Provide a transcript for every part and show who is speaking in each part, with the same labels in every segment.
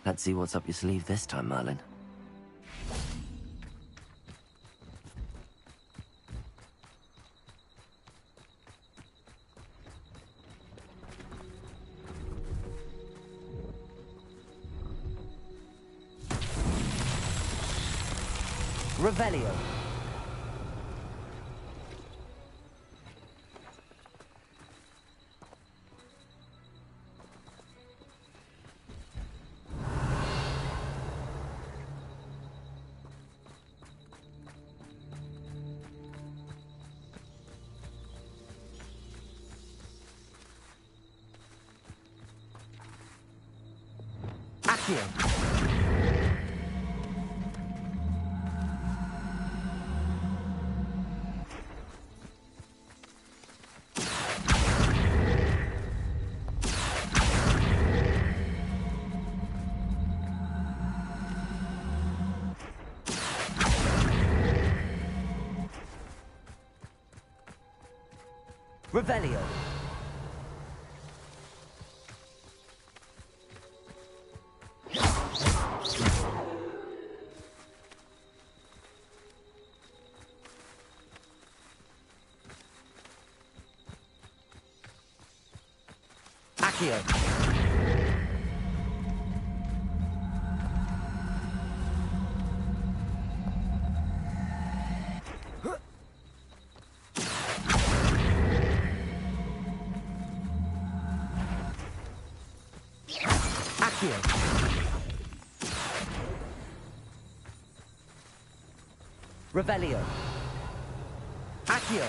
Speaker 1: Let's see what's up your sleeve this time, Merlin. Revelio. Accio. Revelio. Accio. Accio. Revelio. Accio.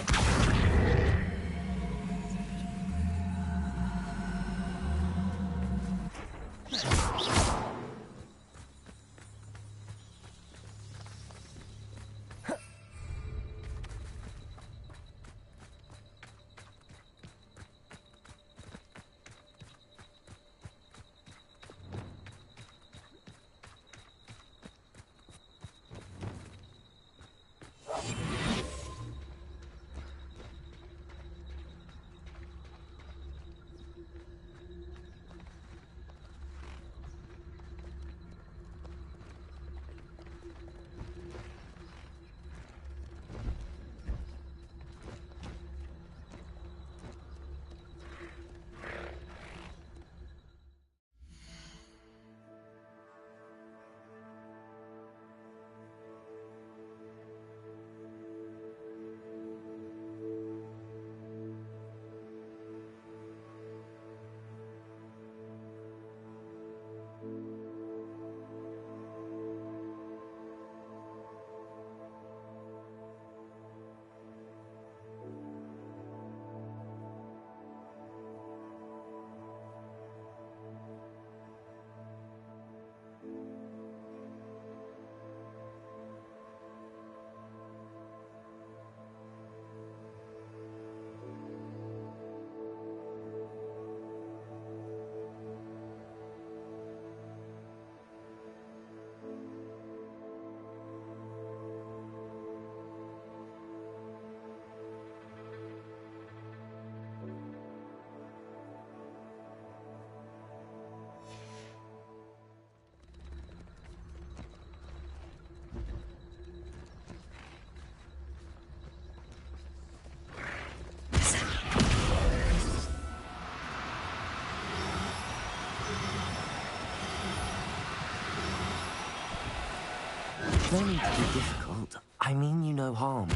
Speaker 1: No need to be difficult. I mean you no harm.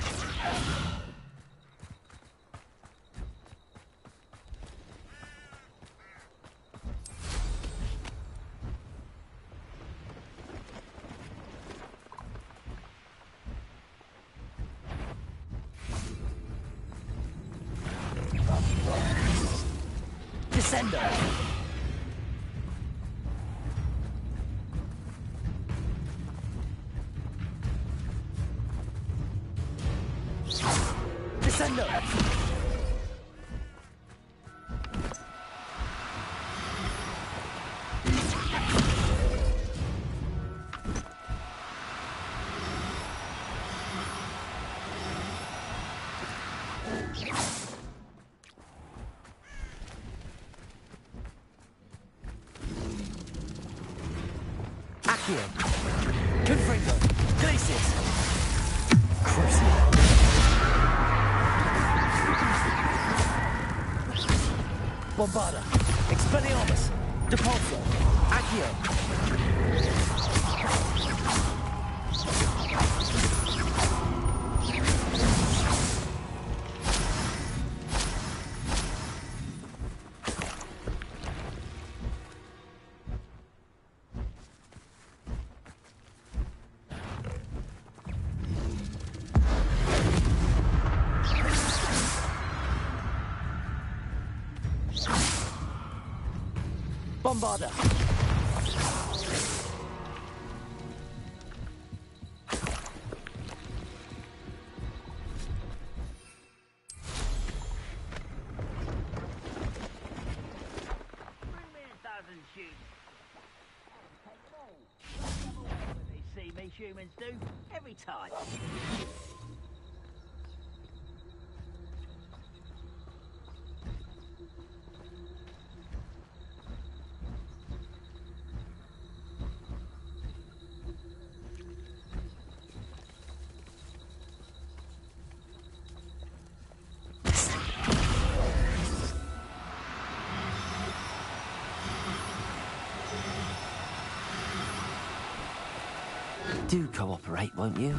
Speaker 2: Descendo! Descendo! Accio! Confringo! Glacius! Crucial! Bombarda! Expelliarmus! Depulso! Accio! Bombarda!
Speaker 3: They see me humans do every time.
Speaker 1: Do cooperate, won't you?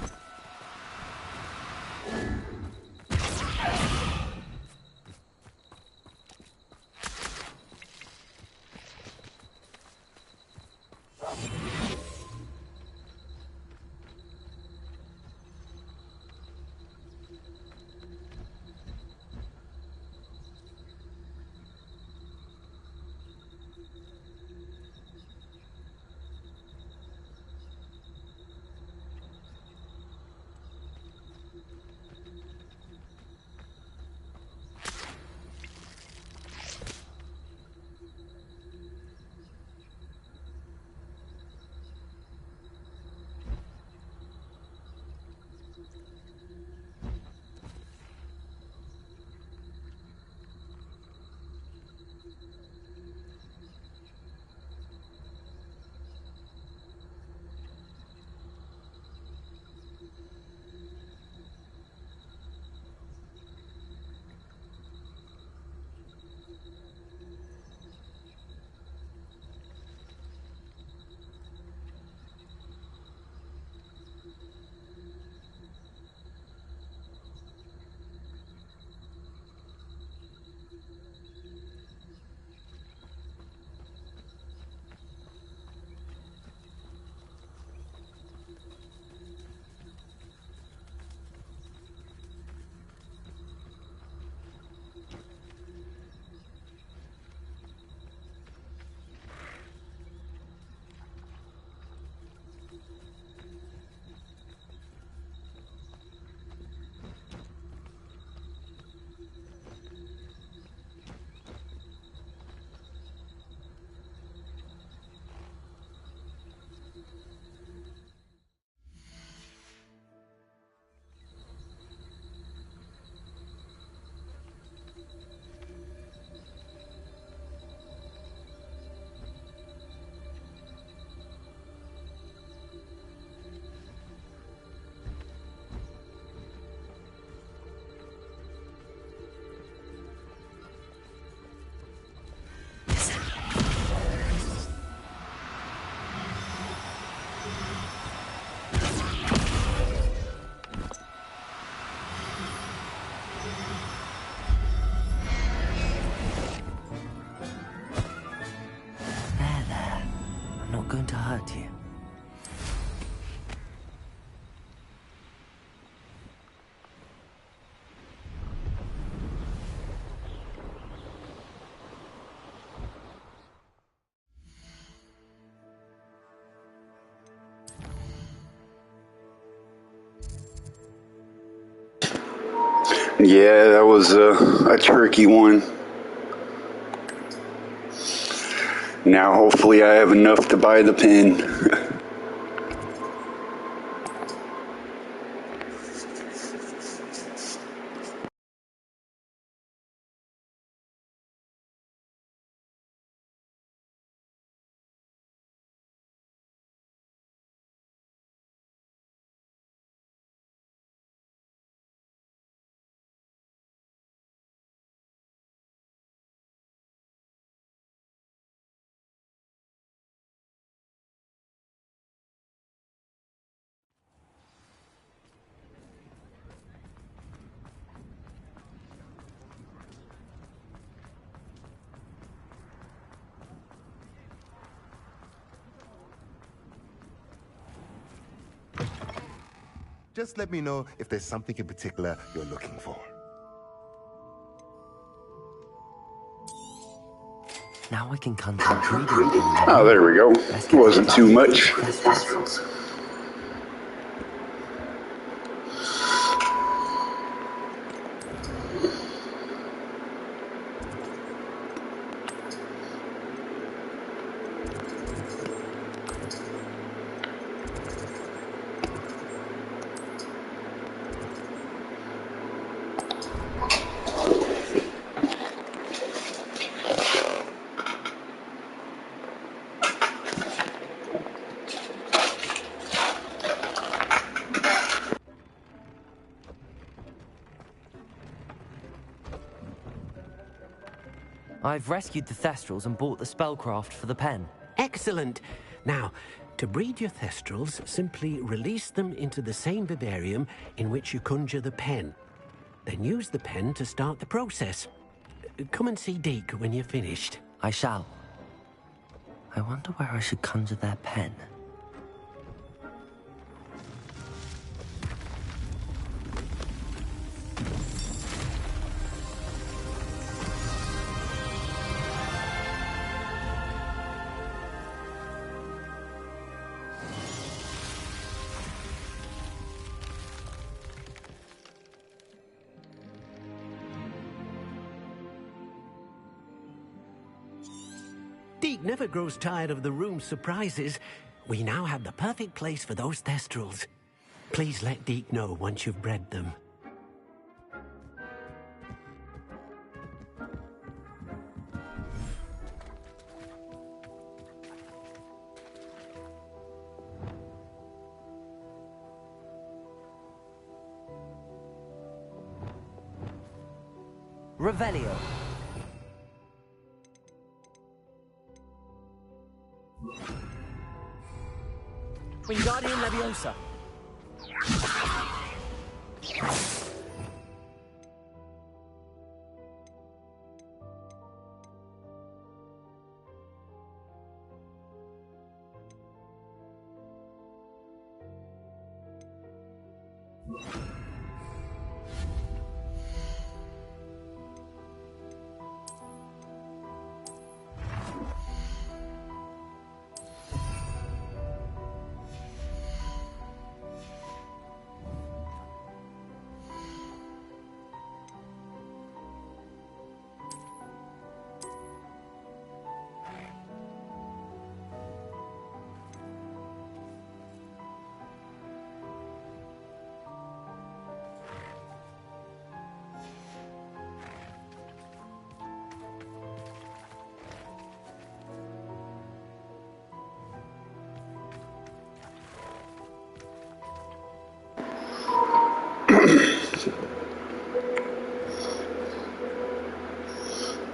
Speaker 1: Going to hurt you.
Speaker 4: Yeah, that was a tricky one. Now, hopefully, I have enough to buy the pen.
Speaker 5: Just let me know if there's something in particular you're looking for.
Speaker 1: Now I can conjure a breeding pen.
Speaker 4: Oh, there we go.
Speaker 1: Let's get
Speaker 4: Wasn't too much.
Speaker 1: Thestrals. I've rescued the Thestrals and bought the spellcraft for the pen.
Speaker 6: Excellent. Now, to breed your Thestrals, simply release them into the same vivarium in which you conjure the pen. Then use the pen to start the process. Come and see Deke when you're finished.
Speaker 1: I shall. I wonder where I should conjure their pen.
Speaker 6: Deke never grows tired of the room's surprises. We now have the perfect place for those Thestrals. Please let Deke know once you've bred them.
Speaker 2: Revelio. Wingardium Leviosa.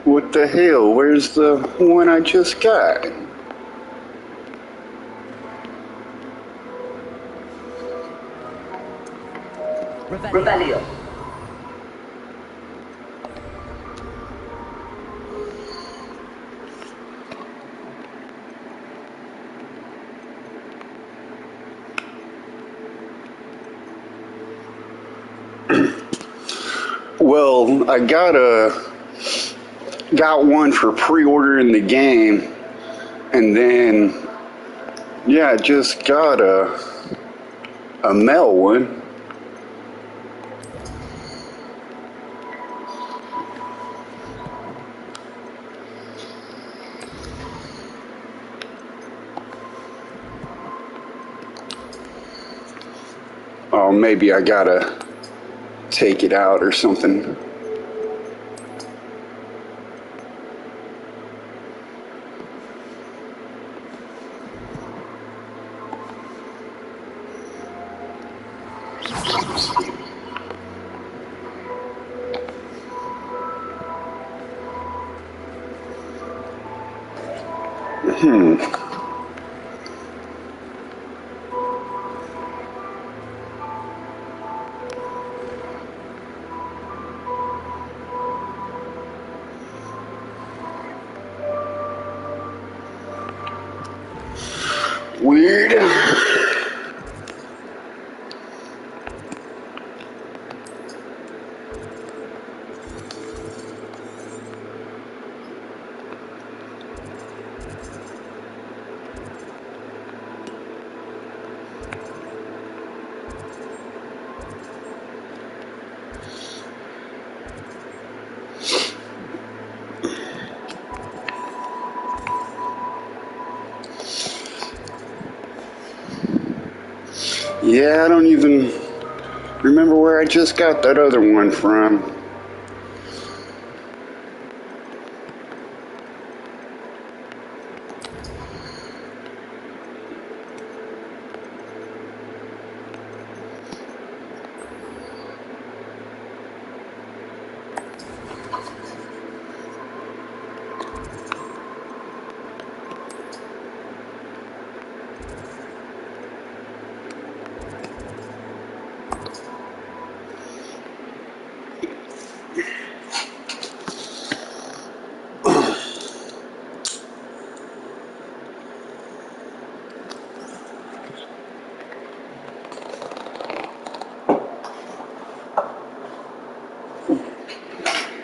Speaker 4: What the hell? Where's the one I just got?
Speaker 2: Revelio.
Speaker 4: Well, I got one for pre-ordering the game, and then I just got a mail one. Oh, maybe I gotta take it out or something. Weird. Yeah, I don't even remember where I just got that other one from.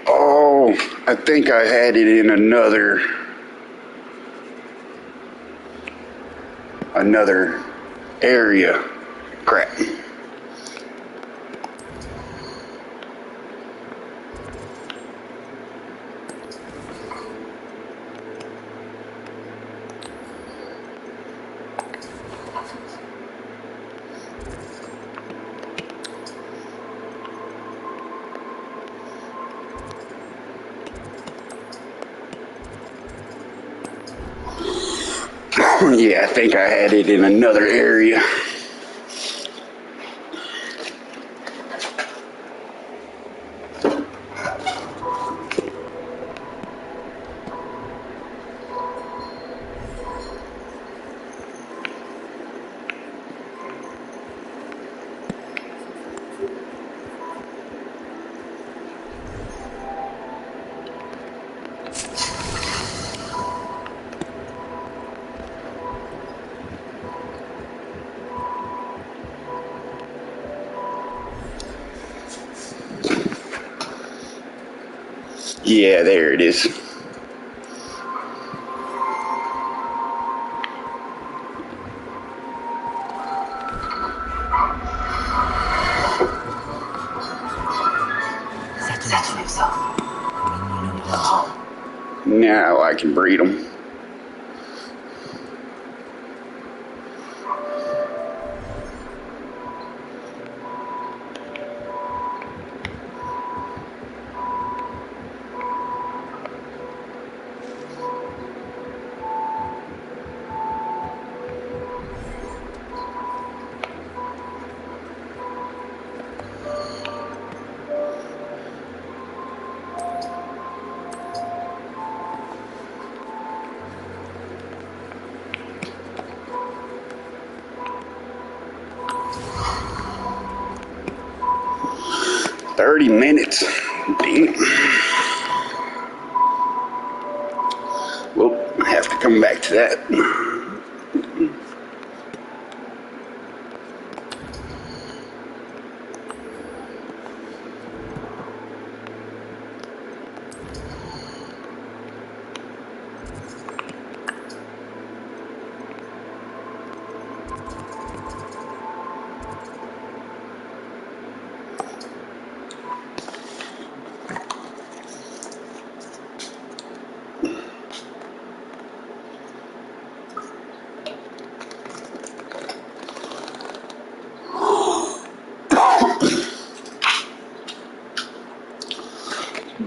Speaker 4: Oh, I think I had it in another area. Crap. Yeah, I think I had it in another area. Yeah, there it is.
Speaker 1: Settle yourself. I mean, you know how.
Speaker 4: Now I can breed them. $30. Damn. Well, I have to come back to that.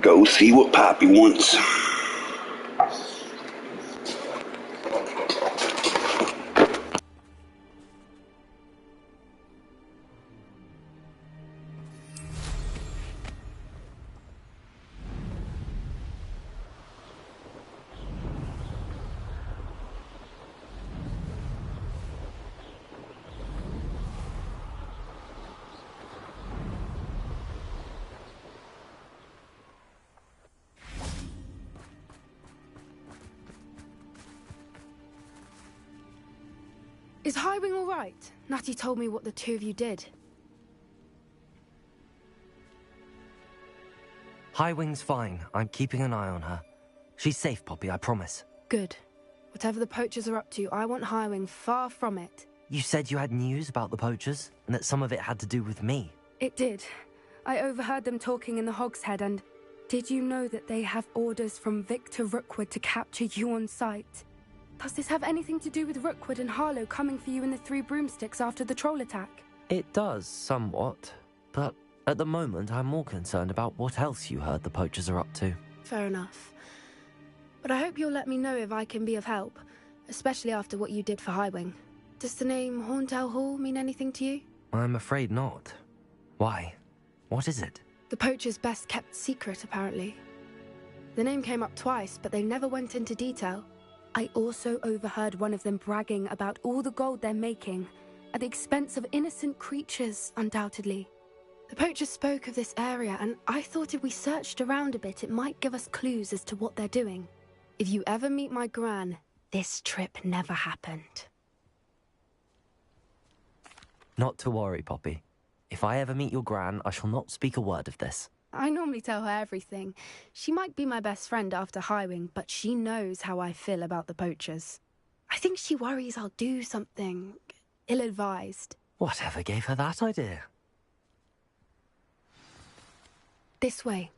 Speaker 4: Go see what Poppy wants.
Speaker 7: Is Highwing all right? Natty told me what the two of you did.
Speaker 1: Highwing's fine. I'm keeping an eye on her. She's safe, Poppy, I promise.
Speaker 7: Good. Whatever the poachers are up to, I want Highwing far from it.
Speaker 1: You said you had news about the poachers, and that some of it had to do with me.
Speaker 7: It did. I overheard them talking in the Hogshead, and did you know that they have orders from Victor Rookwood to capture you on sight? Does this have anything to do with Rookwood and Harlow coming for you in the Three Broomsticks after the troll attack?
Speaker 1: It does, somewhat. But at the moment, I'm more concerned about what else you heard the poachers are up to.
Speaker 7: Fair enough. But I hope you'll let me know if I can be of help, especially after what you did for Highwing. Does the name Horntail Hall mean anything to you?
Speaker 1: I'm afraid not. Why? What is it?
Speaker 7: The poachers' best kept secret, apparently. The name came up twice, but they never went into detail. I also overheard one of them bragging about all the gold they're making, at the expense of innocent creatures, undoubtedly. The poachers spoke of this area, and I thought if we searched around a bit, it might give us clues as to what they're doing. If you ever meet my gran, this trip never happened.
Speaker 1: Not to worry, Poppy. If I ever meet your gran, I shall not speak a word of this.
Speaker 7: I normally tell her everything. She might be my best friend after Highwing, but she knows how I feel about the poachers. I think she worries I'll do something ill-advised.
Speaker 1: Whatever gave her that idea?
Speaker 7: This way.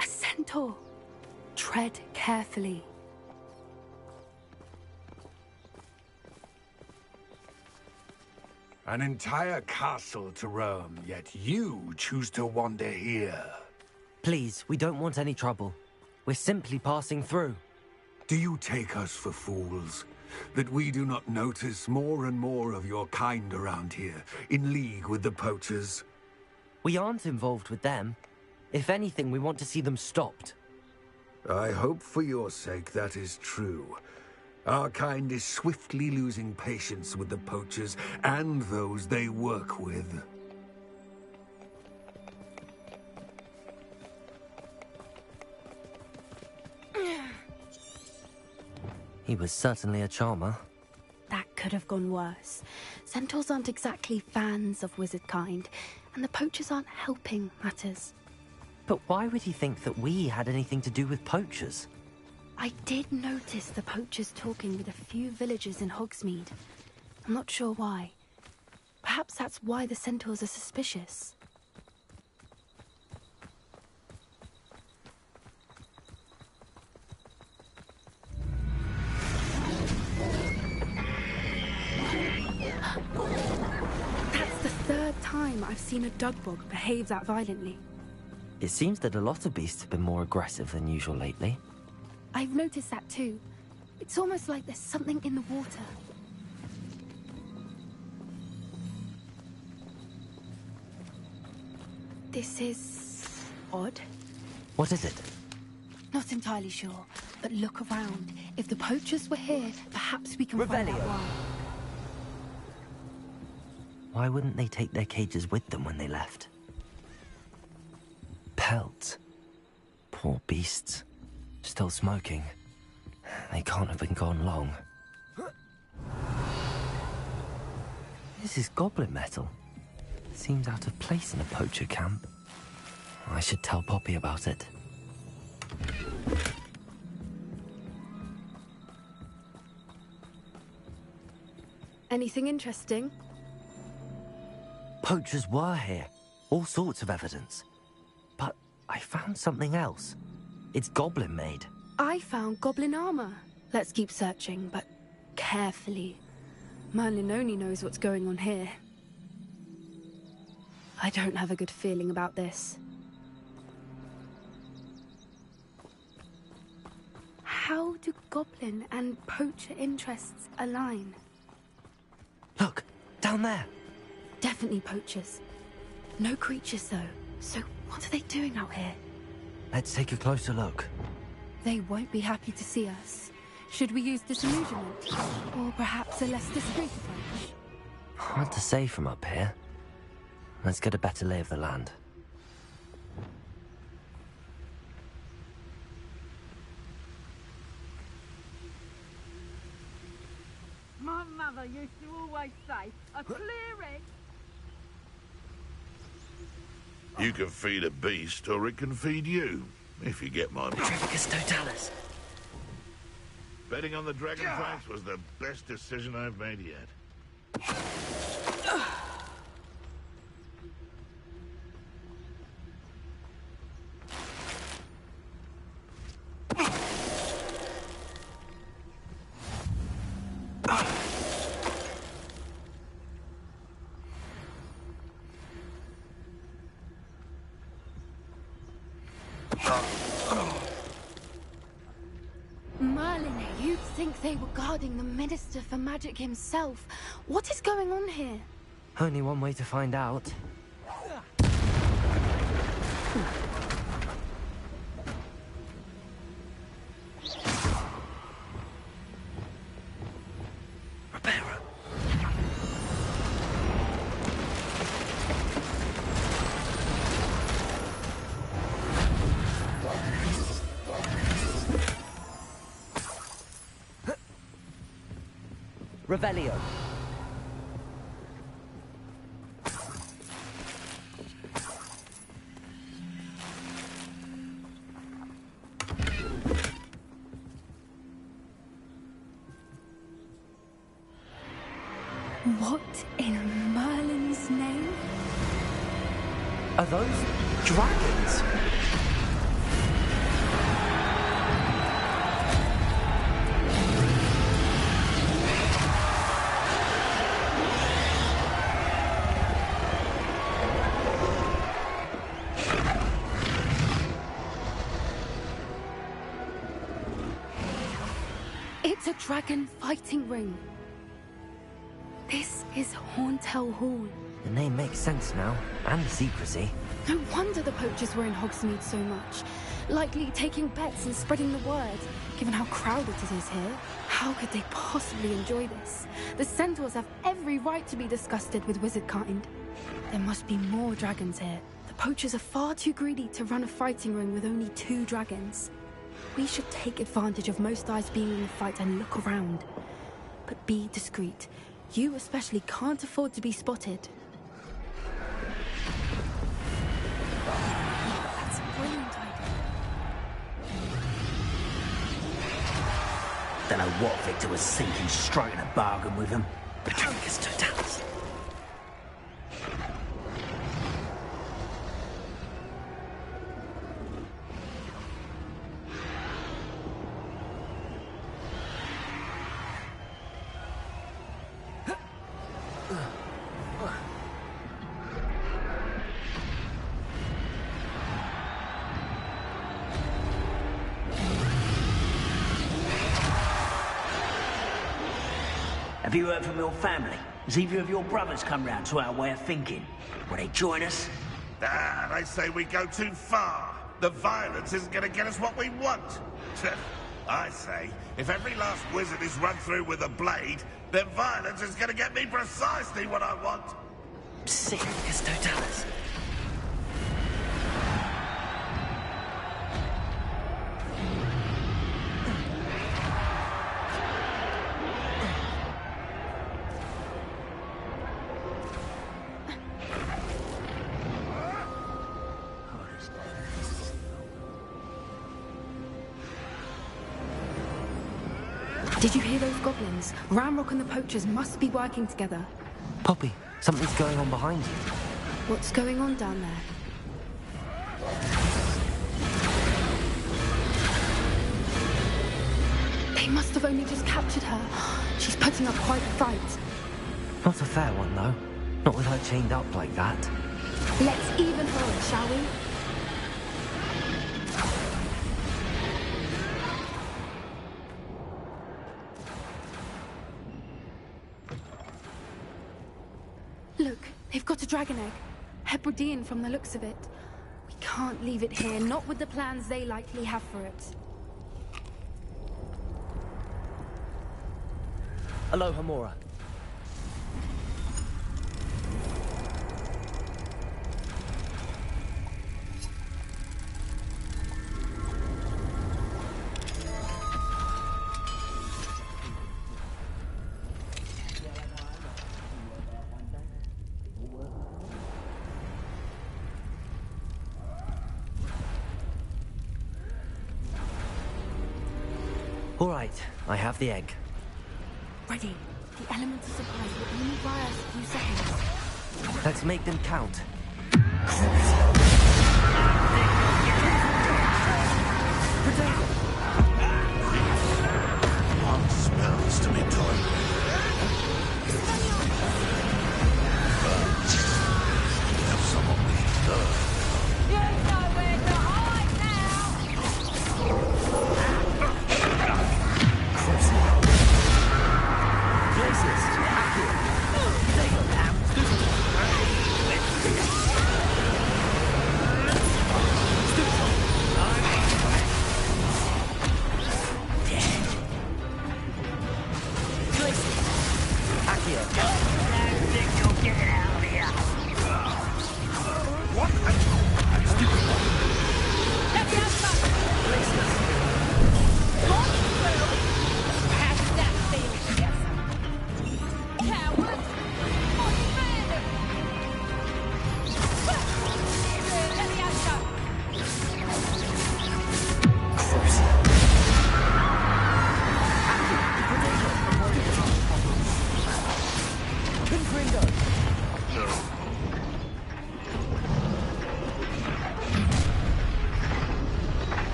Speaker 7: A centaur. Tread carefully.
Speaker 8: An entire castle to roam, yet you choose to wander here.
Speaker 1: Please, we don't want any trouble. We're simply passing through.
Speaker 8: Do you take us for fools? That we do not notice more and more of your kind around here, in league with the poachers?
Speaker 1: We aren't involved with them. If anything, we want to see them stopped.
Speaker 8: I hope for your sake that is true. Our kind is swiftly losing patience with the poachers and those they work with.
Speaker 1: He was certainly a charmer.
Speaker 7: That could have gone worse. Centaurs aren't exactly fans of wizard kind, and the poachers aren't helping matters.
Speaker 1: But why would he think that we had anything to do with poachers?
Speaker 7: I did notice the poachers talking with a few villagers in Hogsmeade. I'm not sure why. Perhaps that's why the centaurs are suspicious. That's the third time I've seen a dugbog behave that violently.
Speaker 1: It seems that a lot of beasts have been more aggressive than usual lately.
Speaker 7: I've noticed that too. It's almost like there's something in the water. This is odd.
Speaker 1: What is it?
Speaker 7: Not entirely sure, but look around. If the poachers were here, perhaps we can find out
Speaker 1: Revelio.
Speaker 7: why.
Speaker 1: Why wouldn't they take their cages with them when they left? Pelts. Poor beasts. Still smoking. They can't have been gone long. This is goblin metal. Seems out of place in a poacher camp. I should tell Poppy about it.
Speaker 7: Anything interesting?
Speaker 1: Poachers were here. All sorts of evidence. I found something else. It's goblin made.
Speaker 7: I found goblin armor. Let's keep searching, but carefully. Merlin only knows what's going on here. I don't have a good feeling about this. How do goblin and poacher interests align?
Speaker 1: Look, down there.
Speaker 7: Definitely poachers. No creatures, though. So what are they doing out here?
Speaker 1: Let's take a closer look.
Speaker 7: They won't be happy to see us. Should we use disillusionment? Or perhaps a less discreet approach?
Speaker 1: Hard to say from up here. Let's get a better lay of the land.
Speaker 3: My mother used to always say, a clearing.
Speaker 9: You can feed a beast, or it can feed you, if you get my...
Speaker 1: Petrificus totalis.
Speaker 9: Betting on the dragon fights was the best decision I've made yet.
Speaker 7: Merlin, you'd think they were guarding the Minister for Magic himself. What is going on here?
Speaker 1: Only one way to find out. Reparo.
Speaker 2: Revelio.
Speaker 7: What in Merlin's name?
Speaker 1: Are those dragons?
Speaker 7: It's a dragon fighting ring. This is Horntail Hall.
Speaker 1: The name makes sense now, and the secrecy.
Speaker 7: No wonder the poachers were in Hogsmeade so much. Likely taking bets and spreading the word, given how crowded it is here. How could they possibly enjoy this? The centaurs have every right to be disgusted with wizard kind. There must be more dragons here. The poachers are far too greedy to run a fighting ring with only 2 dragons. We should take advantage of most eyes being in the fight and look around. But be discreet. You especially can't afford to be spotted. That's a brilliant idea.
Speaker 2: Don't know what Victor was thinking, striking a bargain with him.
Speaker 1: Petrificus totalis.
Speaker 2: Have you heard from your family? Has either of your brothers come round to our way of thinking? Will they join us?
Speaker 9: Ah, they say we go too far. The violence isn't going to get us what we want. I say, if every last wizard is run through with a blade, then violence is going to get me precisely what I want.
Speaker 1: Petrificus totalis.
Speaker 7: Did you hear those goblins? Ramrock and the poachers must be working together.
Speaker 1: Poppy, something's going on behind you.
Speaker 7: What's going on down there? They must have only just captured her. She's putting up quite a fight.
Speaker 1: Not a fair one, though. Not with her chained up like that.
Speaker 7: Let's even her, shall we? Look, they've got a dragon egg. Hebridean from the looks of it. We can't leave it here, not with the plans they likely have for it.
Speaker 1: Hello, Hamura. All right, I have the egg.
Speaker 7: Ready. The elemental supplies will only buy us a few seconds.
Speaker 1: Let's make them count.
Speaker 9: One smells to be toyed with. We have someone we can love.
Speaker 3: You know where to hide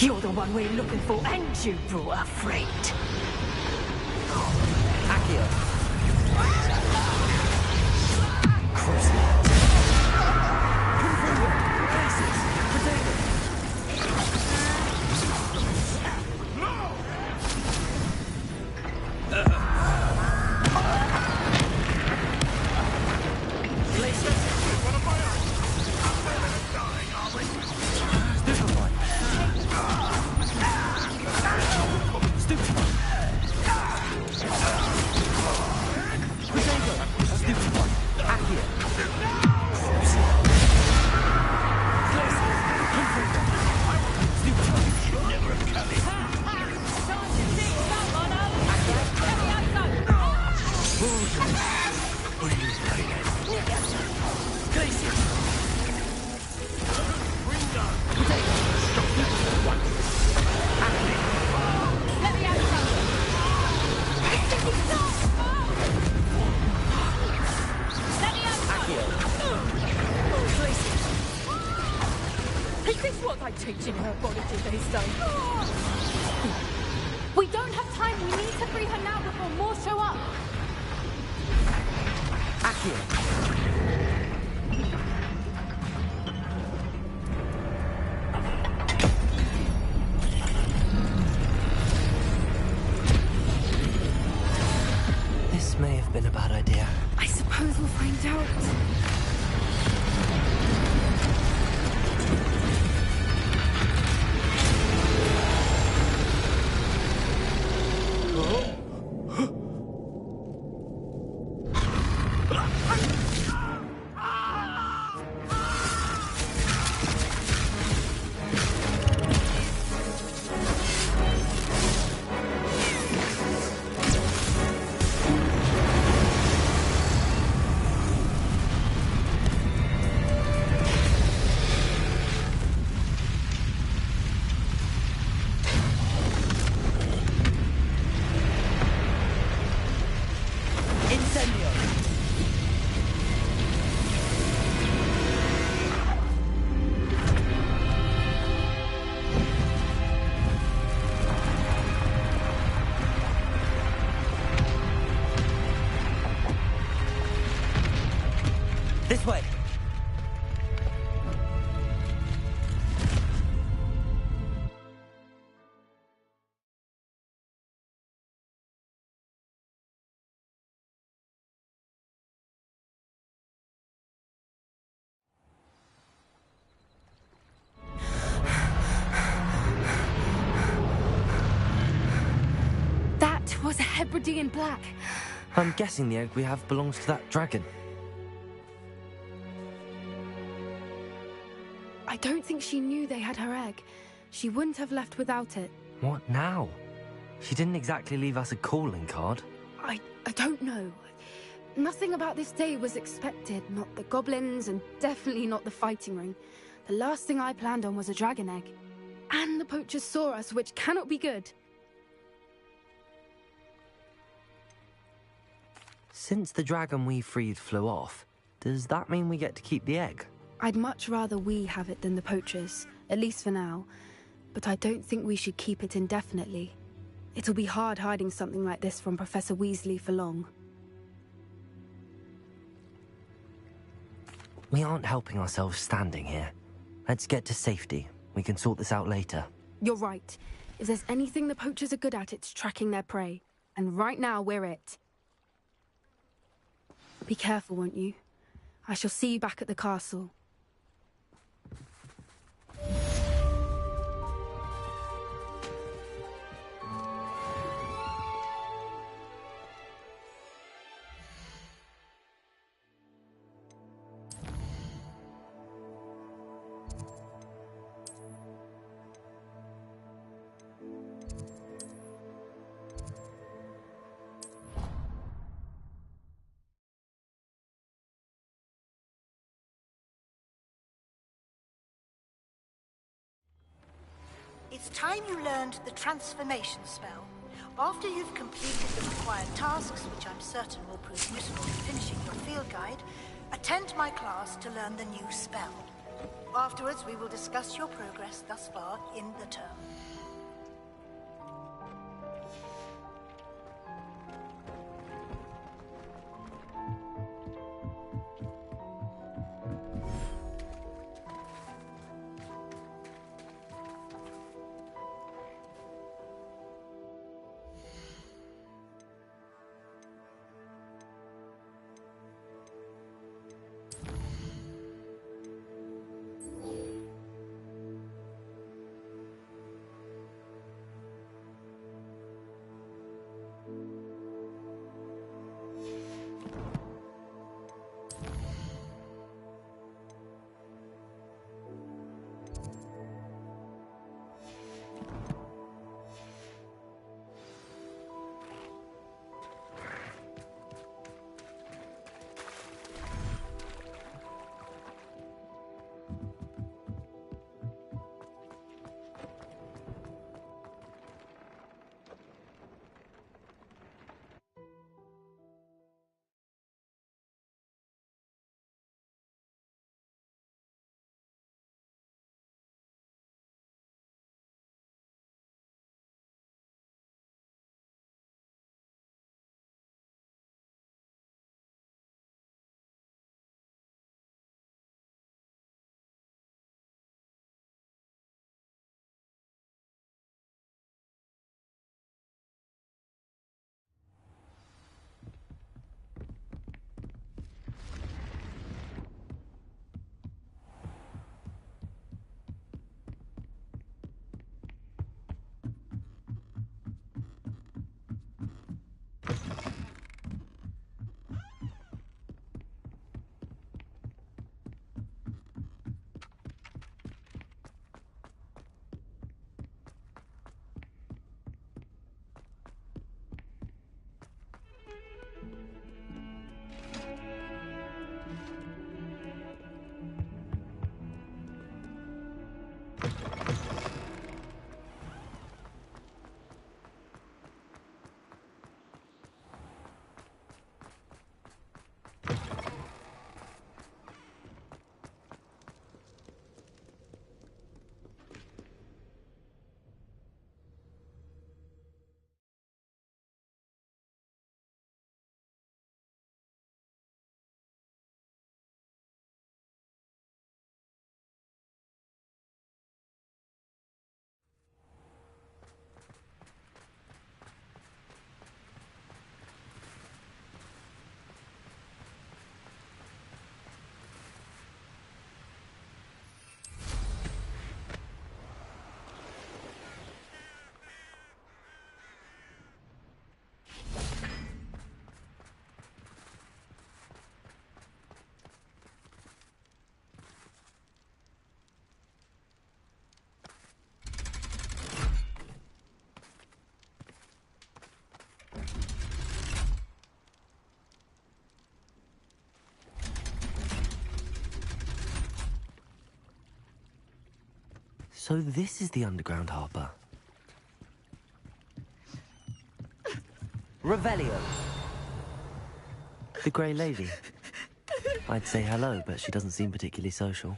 Speaker 10: You're the one we're looking for, and you brought a friend.
Speaker 1: Accio.
Speaker 10: Is this what they teach in herbology these days?
Speaker 7: We don't have time. We need to free her now before more show up.
Speaker 1: This may have been a bad idea.
Speaker 7: I suppose we'll find out.
Speaker 1: This way!
Speaker 7: That was a Hebridean black.
Speaker 1: I'm guessing the egg we have belongs to that dragon.
Speaker 7: I don't think she knew they had her egg. She wouldn't have left without it.
Speaker 1: What now? She didn't exactly leave us a calling card.
Speaker 7: I don't know. Nothing about this day was expected. Not the goblins, and definitely not the fighting ring. The last thing I planned on was a dragon egg. And the poachers saw us, which cannot be good.
Speaker 1: Since the dragon we freed flew off, does that mean we get to keep the egg?
Speaker 7: I'd much rather we have it than the poachers, at least for now. But I don't think we should keep it indefinitely. It'll be hard hiding something like this from Professor Weasley for long.
Speaker 1: We aren't helping ourselves standing here. Let's get to safety. We can sort this out later.
Speaker 7: You're right. If there's anything the poachers are good at, it's tracking their prey. And right now, we're it. Be careful, won't you? I shall see you back at the castle.
Speaker 11: It's time you learned the transformation spell. After you've completed the required tasks, which I'm certain will prove useful in finishing your field guide, attend my class to learn the new spell. Afterwards, we will discuss your progress thus far in the term.
Speaker 1: So this is the underground harbour. Revelio! The grey lady. I'd say hello, but she doesn't seem particularly social.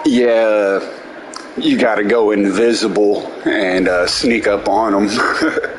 Speaker 4: Yeah, you gotta go invisible and sneak up on them.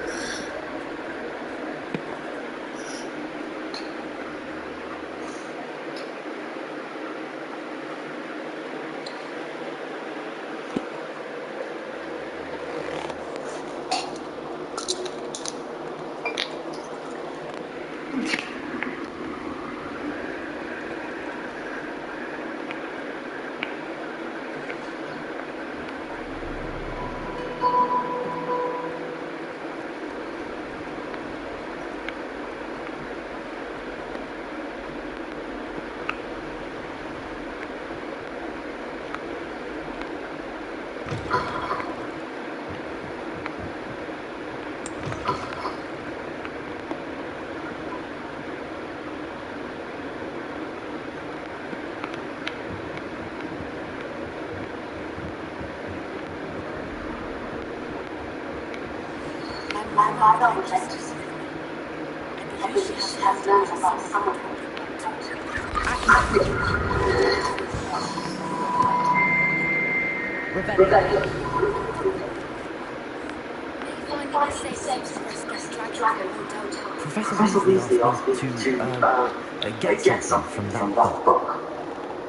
Speaker 1: Professor Weasley asked me to get something from that book.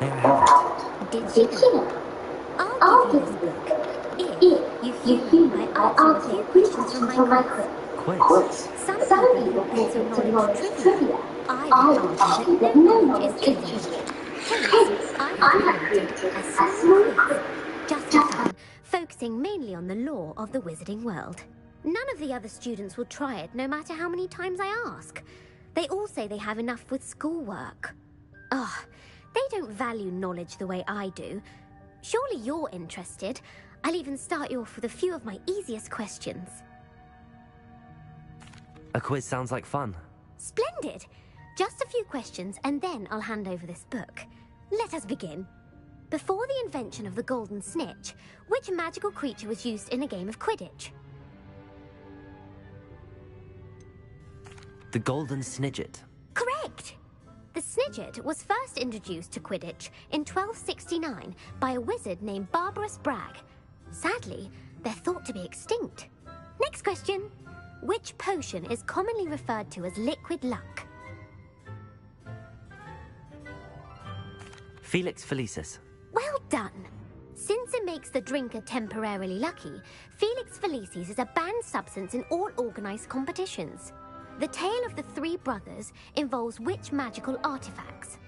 Speaker 1: May I have it?
Speaker 12: Did you? I'll give you this book if you feel like I answer a few questions from my quiz.
Speaker 1: Quiz?
Speaker 12: Some people think it's knowledge trivia. I would argue that no knowledge is trivia. Hence, I have created a small quiz, just for fun, focusing mainly on the lore of the wizarding world. None of the other students will try it, no matter how many times I ask. They all say they have enough with schoolwork. Ugh, they don't value knowledge the way I do. Surely you're interested. I'll even start you off with a few of my easiest questions.
Speaker 1: A quiz sounds like fun.
Speaker 12: Splendid! Just a few questions, and then I'll hand over this book. Let us begin. Before the invention of the golden snitch, which magical creature was used in a game of Quidditch?
Speaker 1: The golden snidget.
Speaker 12: Correct! The snidget was first introduced to Quidditch in 1269 by a wizard named Barbarous Bragg. Sadly, they're thought to be extinct. Next question. Which potion is commonly referred to as liquid luck?
Speaker 1: Felix Felicis.
Speaker 12: Well done! Since it makes the drinker temporarily lucky, Felix Felicis is a banned substance in all organized competitions. The tale of the three brothers involves which magical artifacts?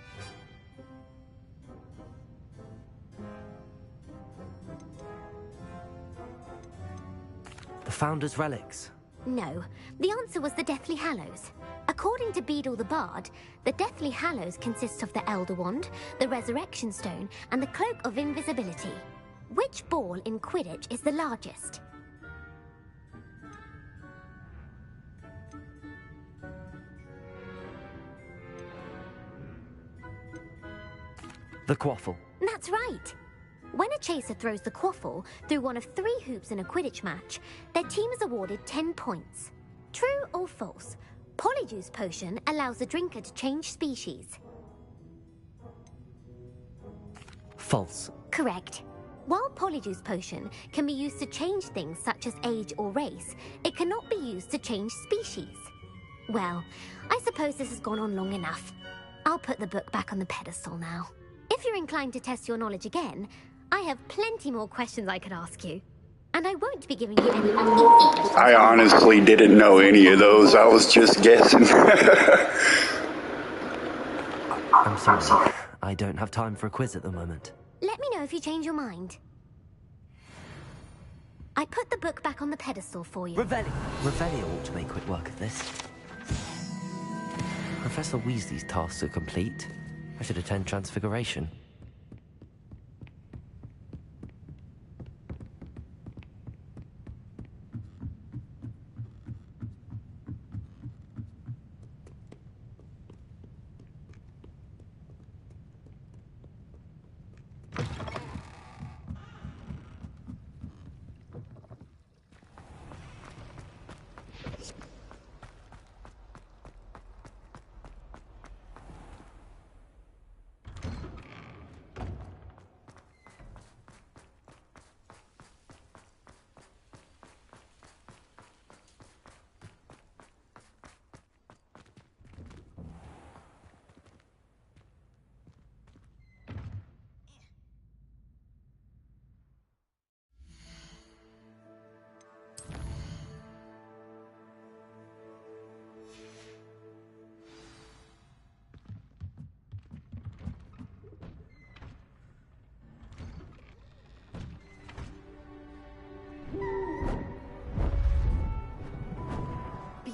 Speaker 1: The Founder's Relics.
Speaker 12: No, the answer was the Deathly Hallows. According to Beadle the Bard, the Deathly Hallows consists of the Elder Wand, the Resurrection Stone, and the Cloak of Invisibility. Which ball in Quidditch is the largest?
Speaker 1: The quaffle.
Speaker 12: That's right. When a chaser throws the quaffle through one of 3 hoops in a Quidditch match, their team is awarded 10 points. True or false? Polyjuice Potion allows the drinker to change species.
Speaker 1: False.
Speaker 12: Correct. While Polyjuice Potion can be used to change things such as age or race, it cannot be used to change species. Well, I suppose this has gone on long enough. I'll put the book back on the pedestal now. If you're inclined to test your knowledge again, I have plenty more questions I could ask you. And I won't be giving you any uneasy questions.
Speaker 4: I honestly didn't know any of those. I was just guessing.
Speaker 1: I'm sorry. I don't have time for a quiz at the moment.
Speaker 12: Let me know if you change your mind. I put the book back on the pedestal for you.
Speaker 1: Revelio ought to make quick work of this. Professor Weasley's tasks are complete. I should attend Transfiguration.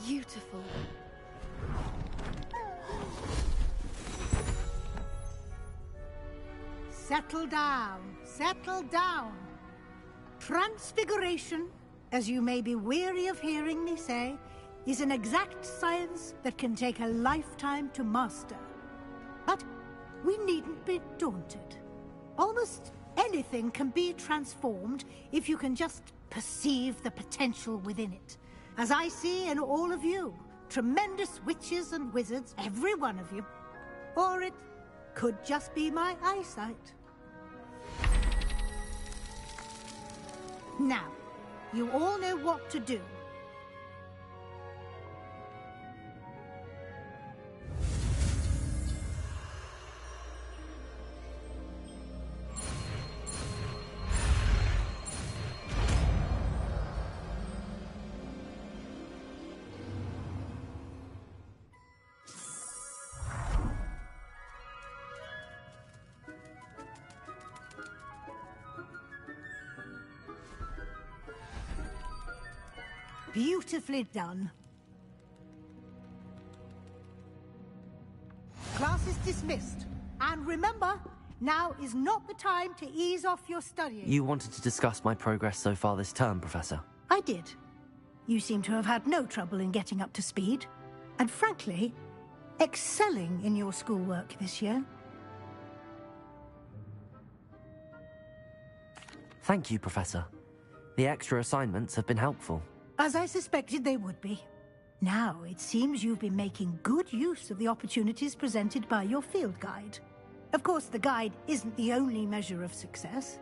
Speaker 7: Beautiful.
Speaker 11: Settle down. Settle down. Transfiguration, as you may be weary of hearing me say, is an exact science that can take a lifetime to master. But we needn't be daunted. Almost anything can be transformed if you can just perceive the potential within it. As I see in all of you, tremendous witches and wizards, every one of you. Or it could just be my eyesight. Now, you all know what to do. Beautifully done. Class is dismissed. And remember, now is not the time to ease off your studying.
Speaker 1: You wanted to discuss my progress so far this term, Professor.
Speaker 11: I did. You seem to have had no trouble in getting up to speed. And frankly, excelling in your schoolwork this year.
Speaker 1: Thank you, Professor. The extra assignments have been helpful.
Speaker 11: As I suspected they would be. Now, it seems you've been making good use of the opportunities presented by your field guide. Of course, the guide isn't the only measure of success.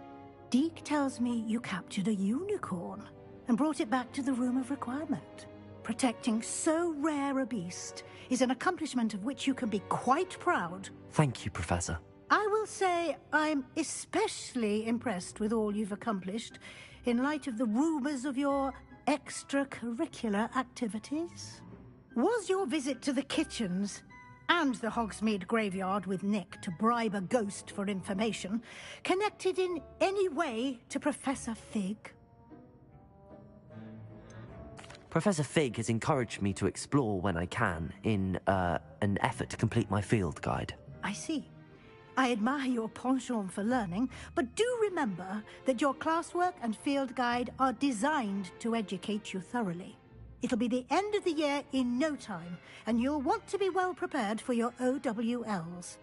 Speaker 11: Deke tells me you captured a unicorn and brought it back to the Room of Requirement. Protecting so rare a beast is an accomplishment of which you can be quite proud.
Speaker 1: Thank you, Professor.
Speaker 11: I will say I'm especially impressed with all you've accomplished in light of the rumors of your extracurricular activities. Was your visit to the kitchens and the Hogsmeade graveyard with Nick to bribe a ghost for information connected in any way to Professor Fig?
Speaker 1: Professor Fig has encouraged me to explore when I can in an effort to complete my field guide.
Speaker 11: I see. I admire your penchant for learning, but do remember that your classwork and field guide are designed to educate you thoroughly. It'll be the end of the year in no time, and you'll want to be well prepared for your OWLs.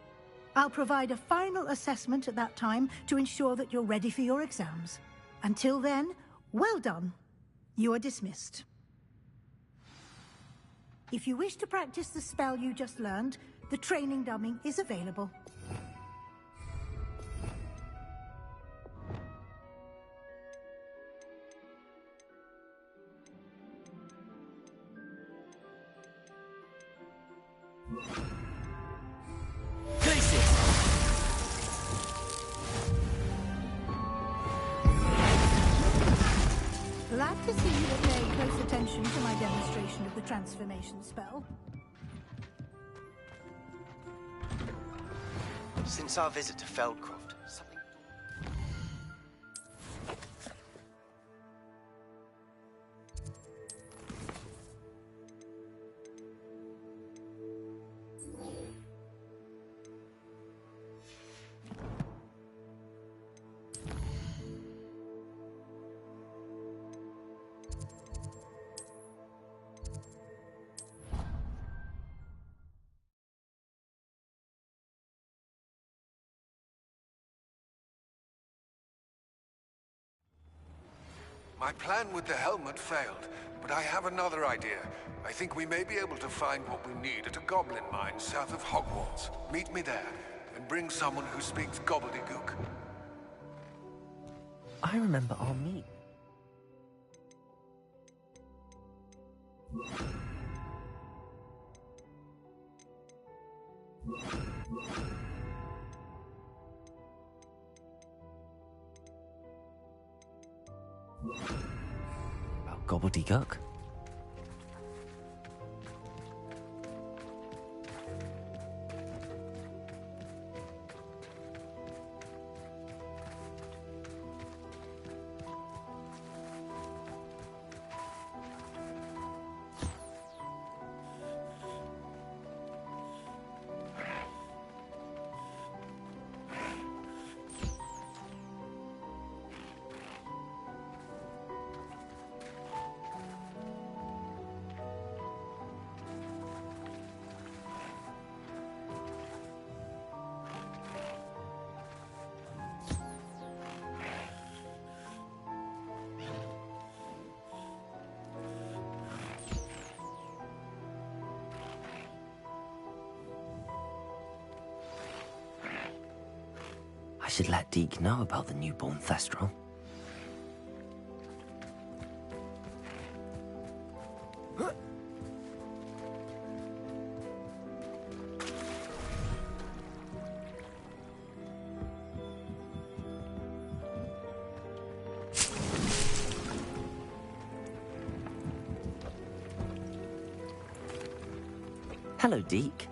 Speaker 11: I'll provide a final assessment at that time to ensure that you're ready for your exams. Until then, well done. You are dismissed. If you wish to practice the spell you just learned, the training dummy is available. Glad to see you have paid close attention to my demonstration of the transformation spell.
Speaker 13: Since our visit to Feldcroft, something...
Speaker 8: My plan with the helmet failed, but I have another idea. I think we may be able to find what we need at a goblin mine south of Hogwarts. Meet me there, and bring someone who speaks gobbledygook.
Speaker 1: I remember our meet. About gobbledygook? I should let Deke know about the newborn Thestral. Hello, Deke.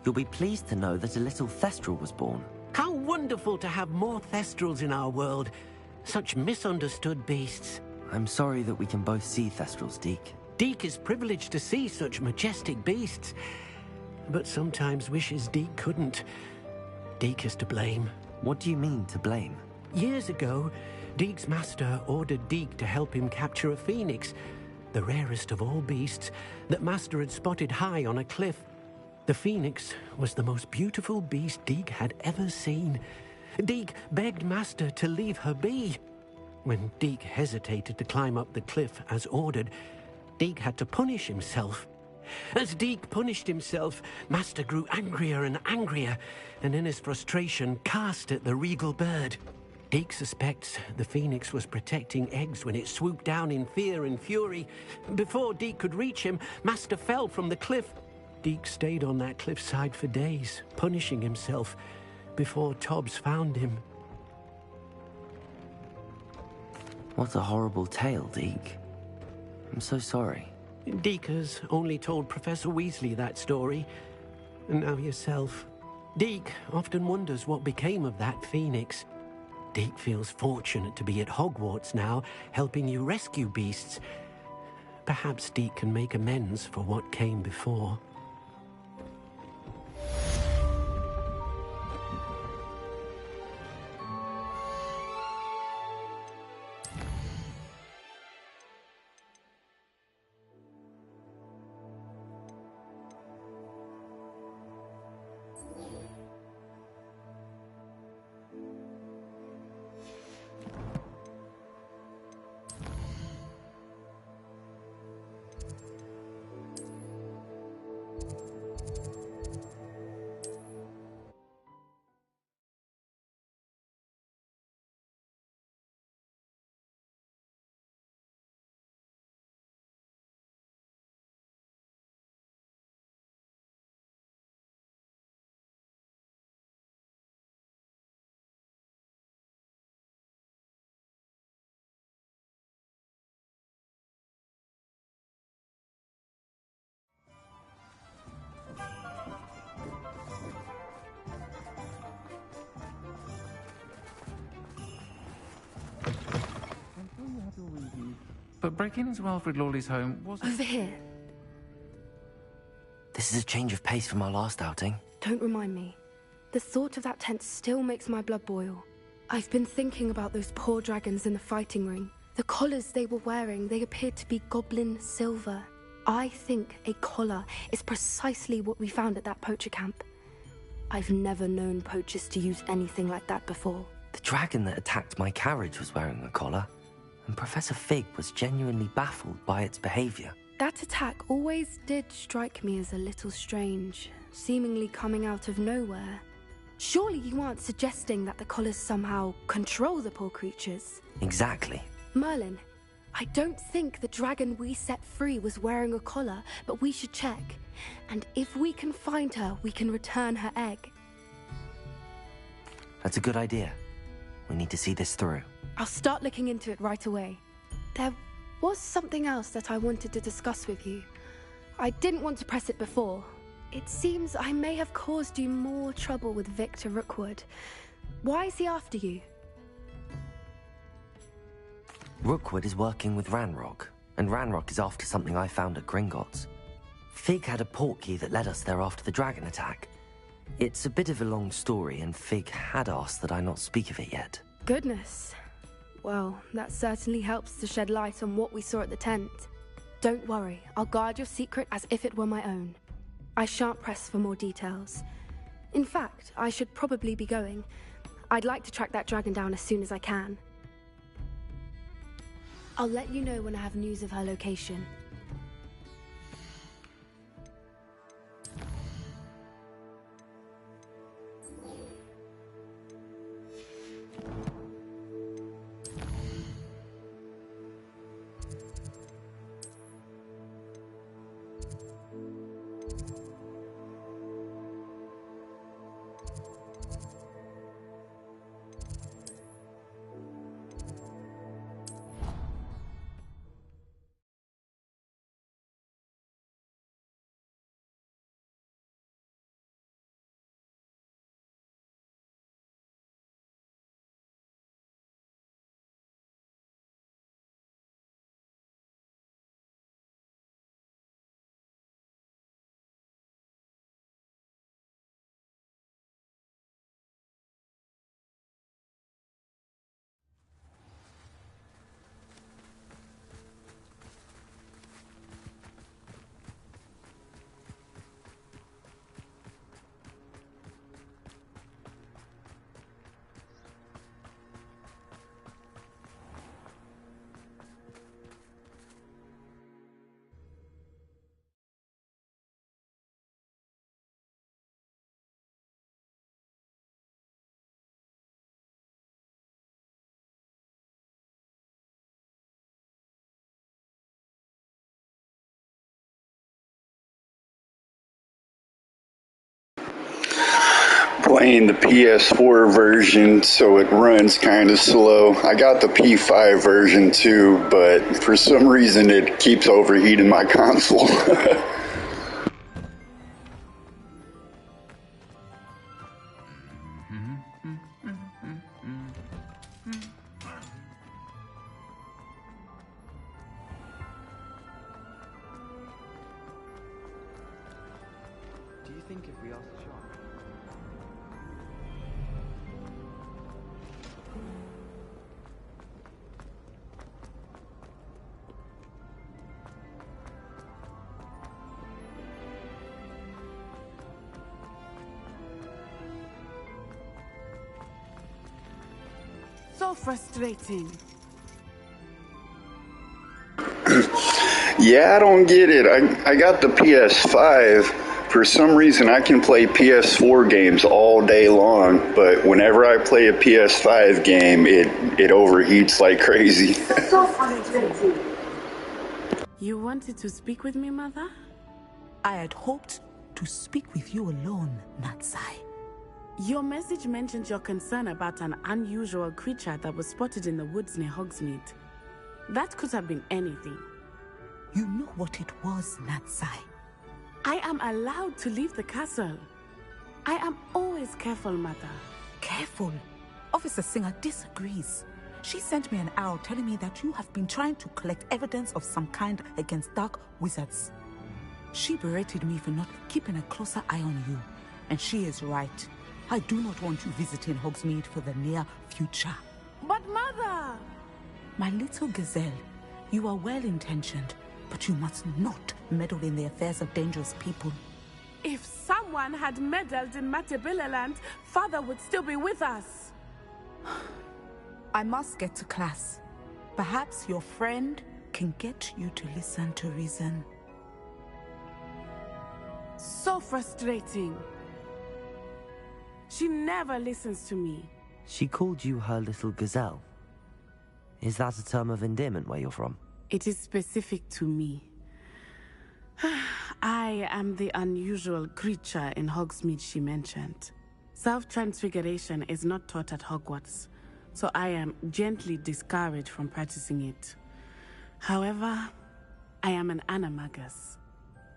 Speaker 1: You'll be pleased to know that a little Thestral was born.
Speaker 6: How wonderful to have more Thestrals in our world. Such misunderstood beasts.
Speaker 1: I'm sorry that we can both see Thestrals, Deke.
Speaker 6: Deke is privileged to see such majestic beasts, but sometimes wishes Deke couldn't. Deke is to blame.
Speaker 1: What do you mean, to blame?
Speaker 6: Years ago, Deke's master ordered Deke to help him capture a phoenix, the rarest of all beasts, that master had spotted high on a cliff. The phoenix was the most beautiful beast Deke had ever seen. Deke begged master to leave her be. When Deke hesitated to climb up the cliff as ordered, Deke had to punish himself. As Deke punished himself, master grew angrier and angrier, and in his frustration cast at the regal bird. Deke suspects the phoenix was protecting eggs when it swooped down in fear and fury. Before Deke could reach him, master fell from the cliff. Deke stayed on that cliffside for days, punishing himself, before Tobbs found him.
Speaker 1: What a horrible tale, Deke. I'm so sorry.
Speaker 6: Deke has only told Professor Weasley that story, and now yourself. Deke often wonders what became of that phoenix. Deke feels fortunate to be at Hogwarts now, helping you rescue beasts. Perhaps Deke can make amends for what came before.
Speaker 14: but breaking into Alfred Lawley's home wasn't...
Speaker 7: Over here.
Speaker 1: This is a change of pace from our last outing.
Speaker 7: Don't remind me. The thought of that tent still makes my blood boil. I've been thinking about those poor dragons in the fighting ring. The collars they were wearing, they appeared to be goblin silver. I think a collar is precisely what we found at that poacher camp. I've never known poachers to use anything like that before.
Speaker 1: The dragon that attacked my carriage was wearing a collar, and Professor Fig was genuinely baffled by its behavior.
Speaker 7: That attack always did strike me as a little strange, seemingly coming out of nowhere. Surely you aren't suggesting that the collars somehow control the poor creatures?
Speaker 1: Exactly.
Speaker 7: Merlin, I don't think the dragon we set free was wearing a collar, but we should check. And if we can find her, we can return her egg.
Speaker 1: That's a good idea. We need to see this through.
Speaker 7: I'll start looking into it right away. There was something else that I wanted to discuss with you. I didn't want to press it before. It seems I may have caused you more trouble with Victor Rookwood. Why is he after you?
Speaker 1: Rookwood is working with Ranrock, and Ranrock is after something I found at Gringotts. Fig had a portkey that led us there after the dragon attack. It's a bit of a long story, and Fig had asked that I not speak of it yet.
Speaker 7: Goodness. Well, that certainly helps to shed light on what we saw at the tent. Don't worry, I'll guard your secret as if it were my own. I shan't press for more details. In fact, I should probably be going. I'd like to track that dragon down as soon as I can. I'll let you know when I have news of her location.
Speaker 4: Playing the PS4 version, so it runs kind of slow. I got the P5 version too, but for some reason it keeps overheating my console.
Speaker 15: Do you think if we ask the shop?
Speaker 16: So frustrating.
Speaker 4: Yeah, I don't get it. I got the PS5. For some reason, I can play PS4 games all day long, but whenever I play a PS5 game, it overheats like crazy.
Speaker 16: You wanted to speak with me, Mother?
Speaker 17: I had hoped to speak with you alone, Natsai.
Speaker 16: Your message mentioned your concern about an unusual creature that was spotted in the woods near Hogsmeade. That could have been anything.
Speaker 17: You know what it was, Natsai.
Speaker 16: I am allowed to leave the castle. I am always careful, Mother.
Speaker 17: Careful? Officer Singer disagrees. She sent me an arrow telling me that you have been trying to collect evidence of some kind against dark wizards. She berated me for not keeping a closer eye on you. And she is right. I do not want you visiting Hogsmeade for the near future.
Speaker 16: But Mother!
Speaker 17: My little gazelle, you are well-intentioned, but you must not meddle in the affairs of dangerous people.
Speaker 16: If someone had meddled in Matabeleland, Father would still be with us.
Speaker 17: I must get to class. Perhaps your friend can get you to listen to reason.
Speaker 16: So frustrating. She never listens to me.
Speaker 1: She called you her little gazelle. Is that a term of endearment where you're from?
Speaker 16: It is specific to me. I am the unusual creature in Hogsmeade she mentioned. Self-transfiguration is not taught at Hogwarts, so I am gently discouraged from practicing it. However, I am an animagus,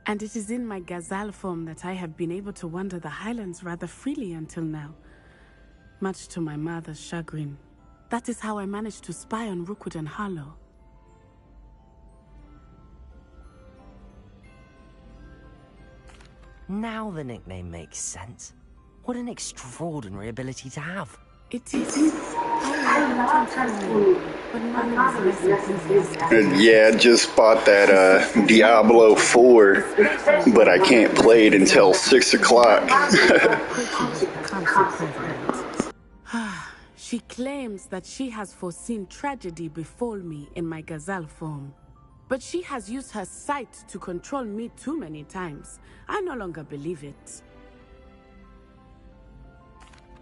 Speaker 16: and it is in my gazelle form that I have been able to wander the Highlands rather freely until now, much to my mother's chagrin. That is how I managed to spy on Rookwood and Harlow.
Speaker 1: Now the nickname makes sense. What an extraordinary ability to have.
Speaker 16: It is.
Speaker 4: Yeah, I just bought that Diablo 4, but I can't play it until 6 o'clock.
Speaker 16: She claims that she has foreseen tragedy befall me in my gazelle form. But she has used her sight to control me too many times. I no longer believe it.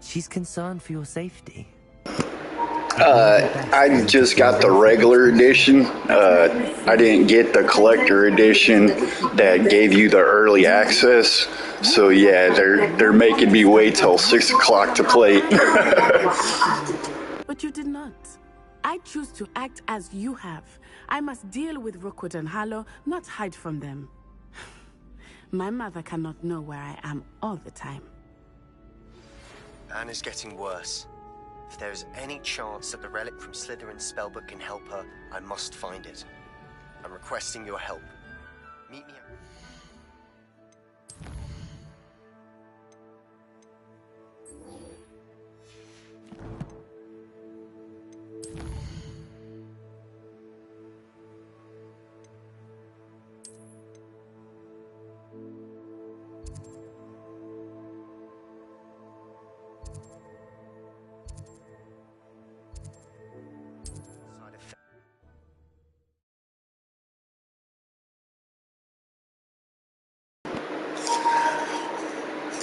Speaker 1: She's concerned for your safety.
Speaker 4: I just got the regular edition. I didn't get the collector edition that gave you the early access. So yeah, they're making me wait till 6 o'clock to play.
Speaker 16: But you did not. I choose to act as you have. I must deal with Rookwood and Harlow, not hide from them. My mother cannot know where I am all the time.
Speaker 13: Anne is getting worse. If there is any chance that the relic from Slytherin's spellbook can help her, I must find it. I'm requesting your help. Meet me at...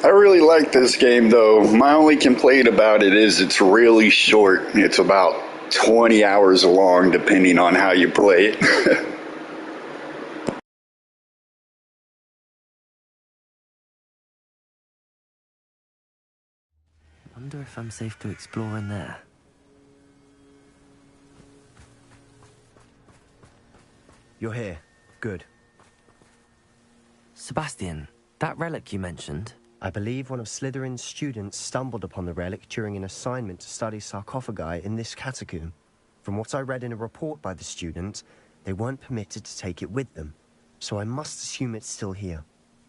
Speaker 4: I really like this game though. My only complaint about it is it's really short. It's about 20 hours long depending on how you play it.
Speaker 1: Wonder if I'm safe to explore in there.
Speaker 18: You're here. Good.
Speaker 1: Sebastian, that relic you mentioned...
Speaker 18: I believe one of Slytherin's students stumbled upon the relic during an assignment to study sarcophagi in this catacomb. From what I read in a report by the student, they weren't permitted to take it with them, so I must assume it's still here.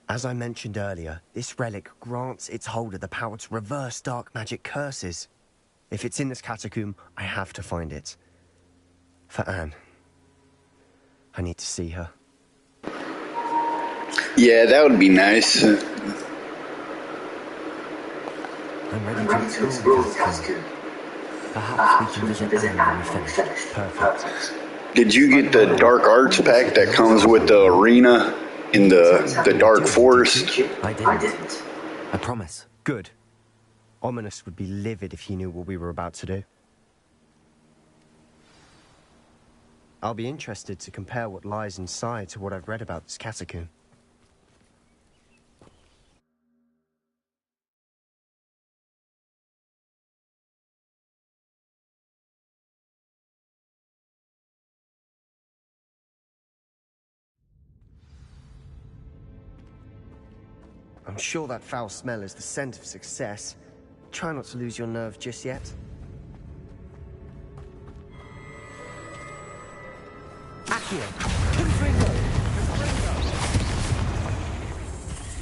Speaker 18: As I mentioned earlier, this relic grants its holder the power to reverse dark magic curses. If it's in this catacomb, I have to find it. For Anne. I need to see her.
Speaker 4: Yeah, that would be nice.
Speaker 1: I'm ready to explore the catacomb. Perhaps we can visit Anne when we finish.
Speaker 18: Perfect.
Speaker 4: Did you get the Dark Arts pack that comes with the arena in the Dark Forest?
Speaker 1: I didn't. I promise.
Speaker 18: Good. Ominous would be livid if he knew what we were about to do. I'll be interested to compare what lies inside to what I've read about this catacomb. I'm sure that foul smell is the scent of success. Try not to lose your nerve just yet.
Speaker 1: Accio! Confringo!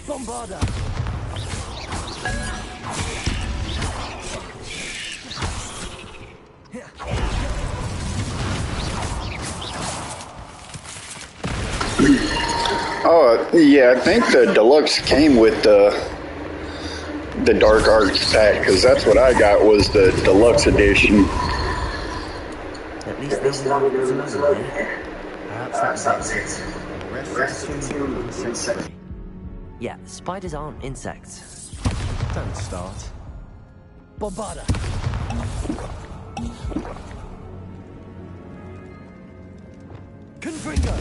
Speaker 1: Bombarda!
Speaker 4: Oh, yeah, I think the deluxe came with the Dark Arts set, because that's what I got was the deluxe edition.
Speaker 1: At least now we know who's alone here.
Speaker 18: Perhaps that was it. The rest of the tomb will be insect-free.
Speaker 1: Yeah, spiders aren't insects.
Speaker 18: Don't start.
Speaker 1: Bombarda! Confringo!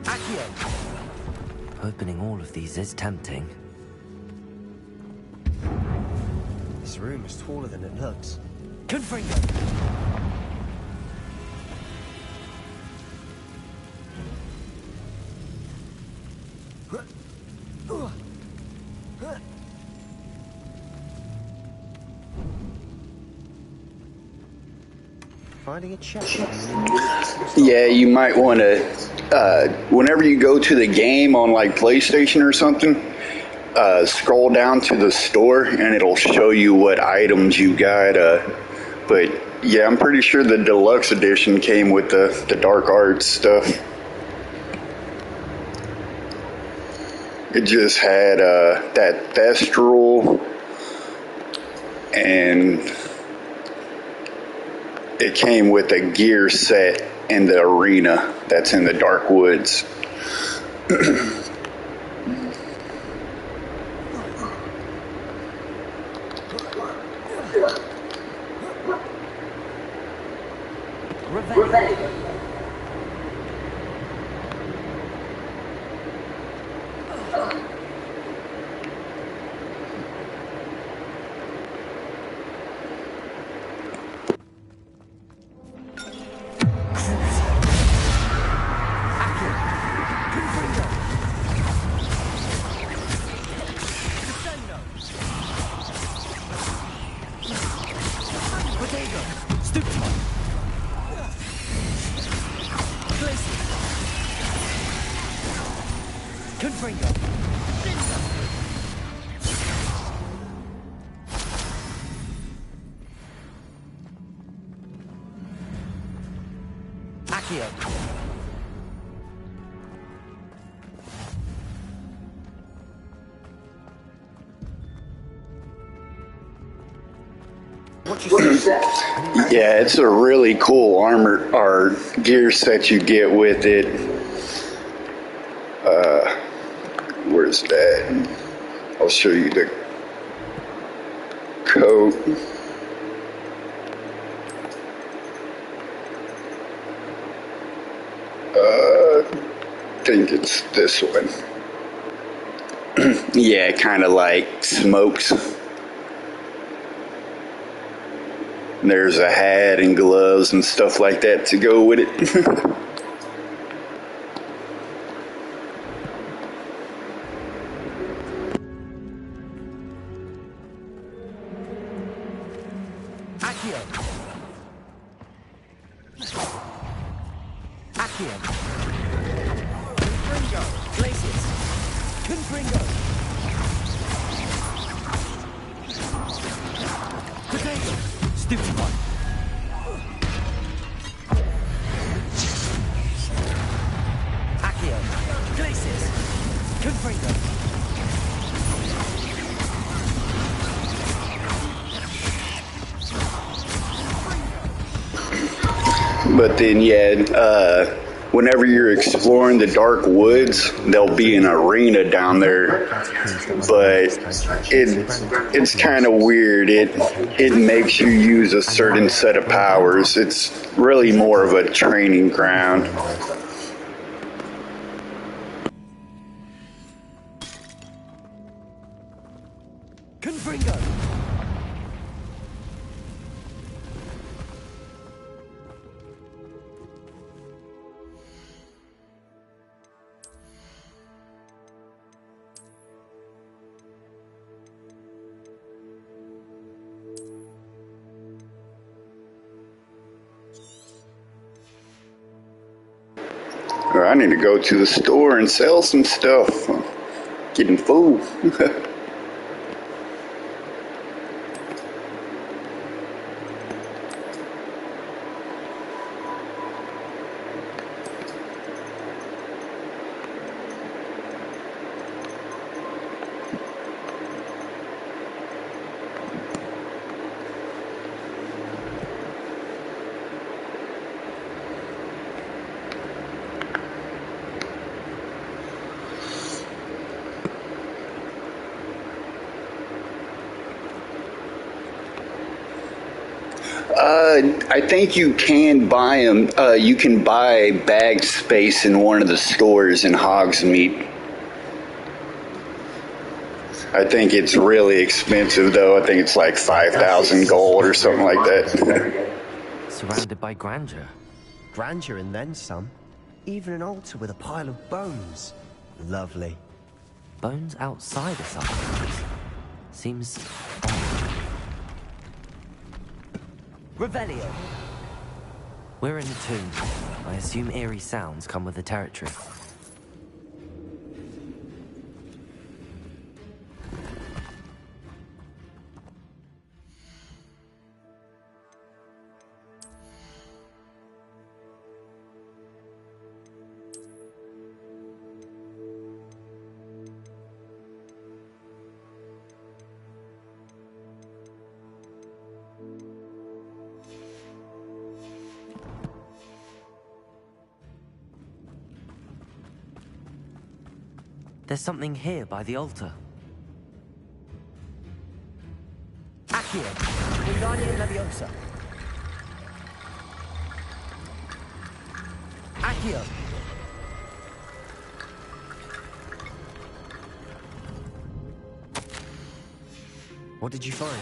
Speaker 1: Accio! Opening all of these is tempting.
Speaker 18: This room is taller than it looks.
Speaker 1: Confringo!
Speaker 18: Finding a check.
Speaker 4: Yeah, you might want to, whenever you go to the game on like PlayStation or something, scroll down to the store and it'll show you what items you got. But yeah, I'm pretty sure the deluxe edition came with the Dark Arts stuff. It just had that Thestral, and it came with a gear set in the arena that's in the Dark Woods. Yeah, it's a really cool armor or gear set you get with it. Where's that? I'll show you the coat. I think it's this one. Yeah, kind of like smokes. There's a hat and gloves and stuff like that to go with it. But then, yeah, whenever you're exploring the Dark Woods, there'll be an arena down there. But it's kind of weird. It makes you use a certain set of powers. It's really more of a training ground. I need to go to the store and sell some stuff. I'm getting full. I think you can buy them. You can buy bag space in one of the stores in Hogsmeade. I think it's really expensive, though. I think it's like 5,000 gold or something like that.
Speaker 1: Surrounded by grandeur.
Speaker 18: Grandeur and then some. Even an altar with a pile of bones. Lovely.
Speaker 1: Bones outside a sarcophagus. Seems odd.
Speaker 19: Revelio.
Speaker 1: We're in a tomb. I assume eerie sounds come with the territory. There's something here by the altar.
Speaker 19: Accio. Wingardium Leviosa. Accio.
Speaker 18: What did you find?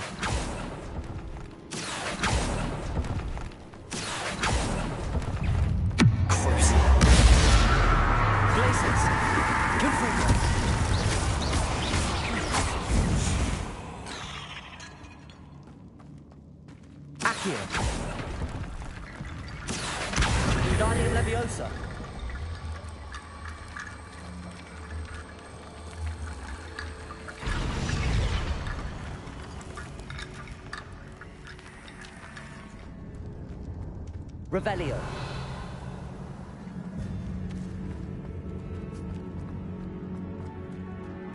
Speaker 19: Wingardium Leviosa. Revelio.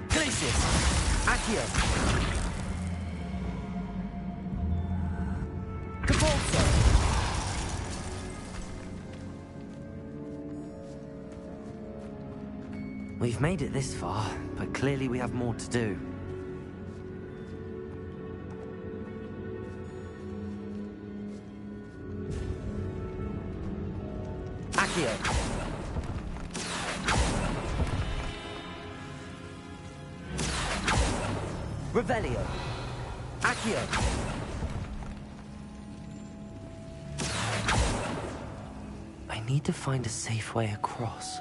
Speaker 19: Glacis. Accio. Cabalso.
Speaker 1: We've made it this far, but clearly we have more to do.
Speaker 19: Accio. Revelio. Accio.
Speaker 1: I need to find a safe way across.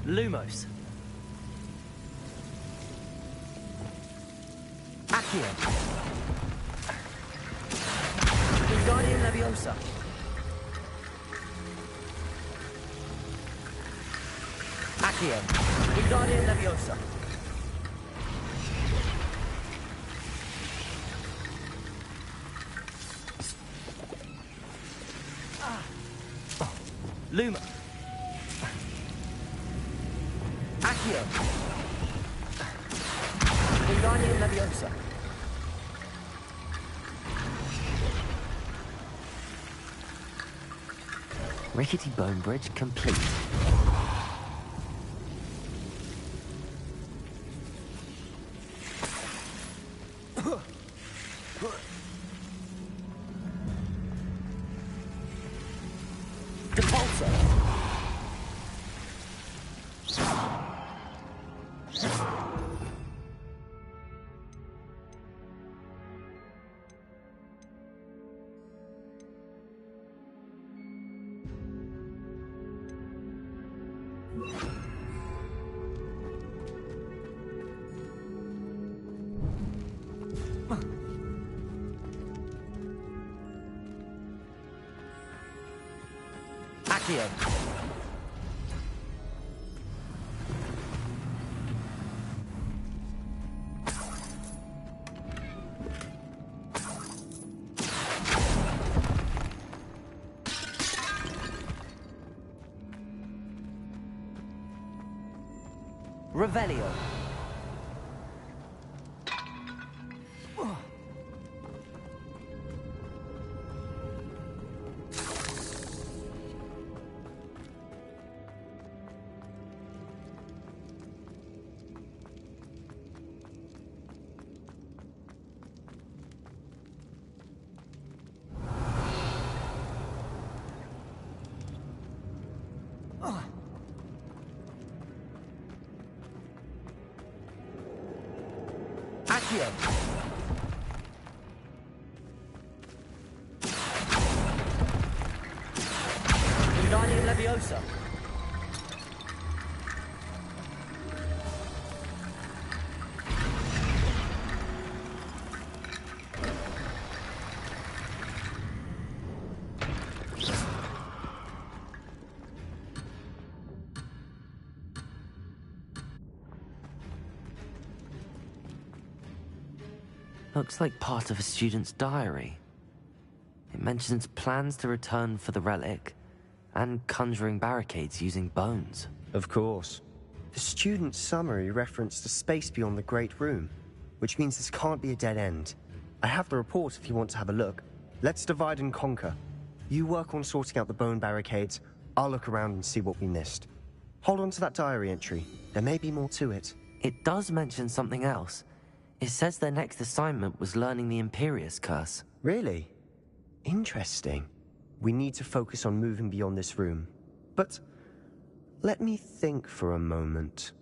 Speaker 19: Lumos. Accio. Wingardium Leviosa. Accio. Wingardium Leviosa. Luma. Accio. Wingardium Leviosa.
Speaker 1: Rickety bone bridge complete.
Speaker 19: Accio. Revelio. Accio. Wingardium Leviosa.
Speaker 1: Looks like part of a student's diary. It mentions plans to return for the relic and conjuring barricades using bones.
Speaker 18: Of course. The student's summary referenced a space beyond the Great Room, which means this can't be a dead end. I have the report if you want to have a look. Let's divide and conquer. You work on sorting out the bone barricades, I'll look around and see what we missed. Hold on to that diary entry. There may be more to it.
Speaker 1: It does mention something else. It says their next assignment was learning the Imperius Curse.
Speaker 18: Really? Interesting. We need to focus on moving beyond this room. But let me think for a moment.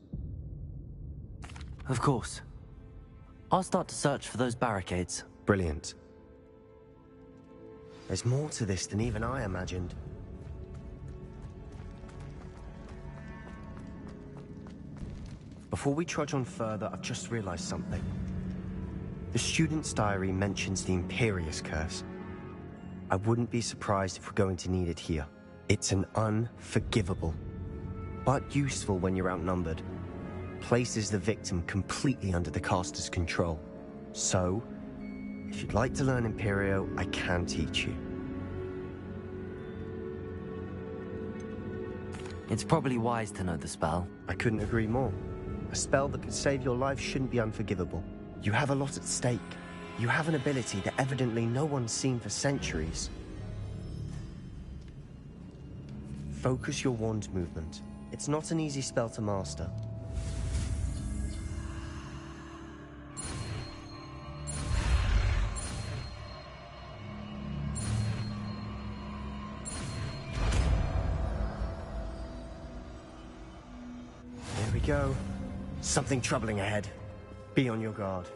Speaker 1: Of course. I'll start to search for those barricades.
Speaker 18: Brilliant. There's more to this than even I imagined. Before we trudge on further, I've just realized something. The student's diary mentions the Imperius Curse. I wouldn't be surprised if we're going to need it here. It's an unforgivable, but useful when you're outnumbered. Places the victim completely under the caster's control. So, if you'd like to learn Imperio, I can teach you.
Speaker 1: It's probably wise to know the spell.
Speaker 18: I couldn't agree more. A spell that could save your life shouldn't be unforgivable. You have a lot at stake. You have an ability that evidently no one's seen for centuries. Focus your wand movement. It's not an easy spell to master. There we go. Something troubling ahead. Be on your guard.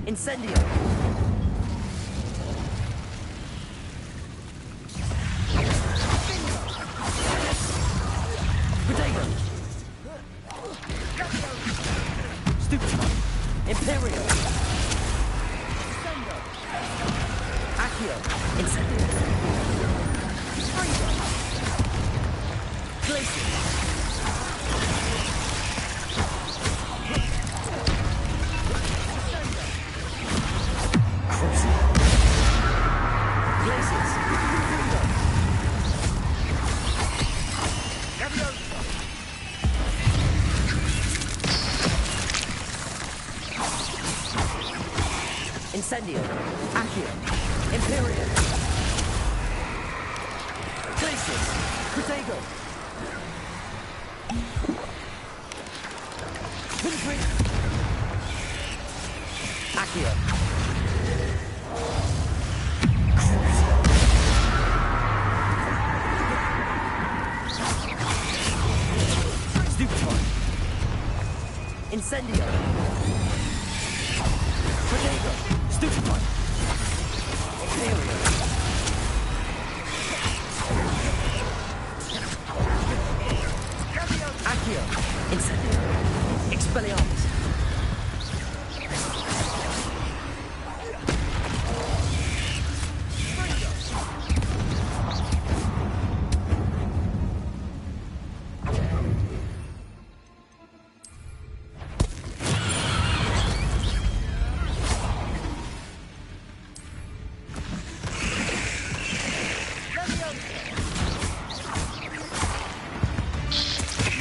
Speaker 19: Incendio! Potato! Stupid! Imperio! Accio! Incendio! Freedom! Glacier! Incendio. Accio. Imperium. Glacius. Protego. Winfrey. Accio. Stupefy. Incendio. Protego. Stupefy. Imperium. Accio. Incendio. Expelliarmus.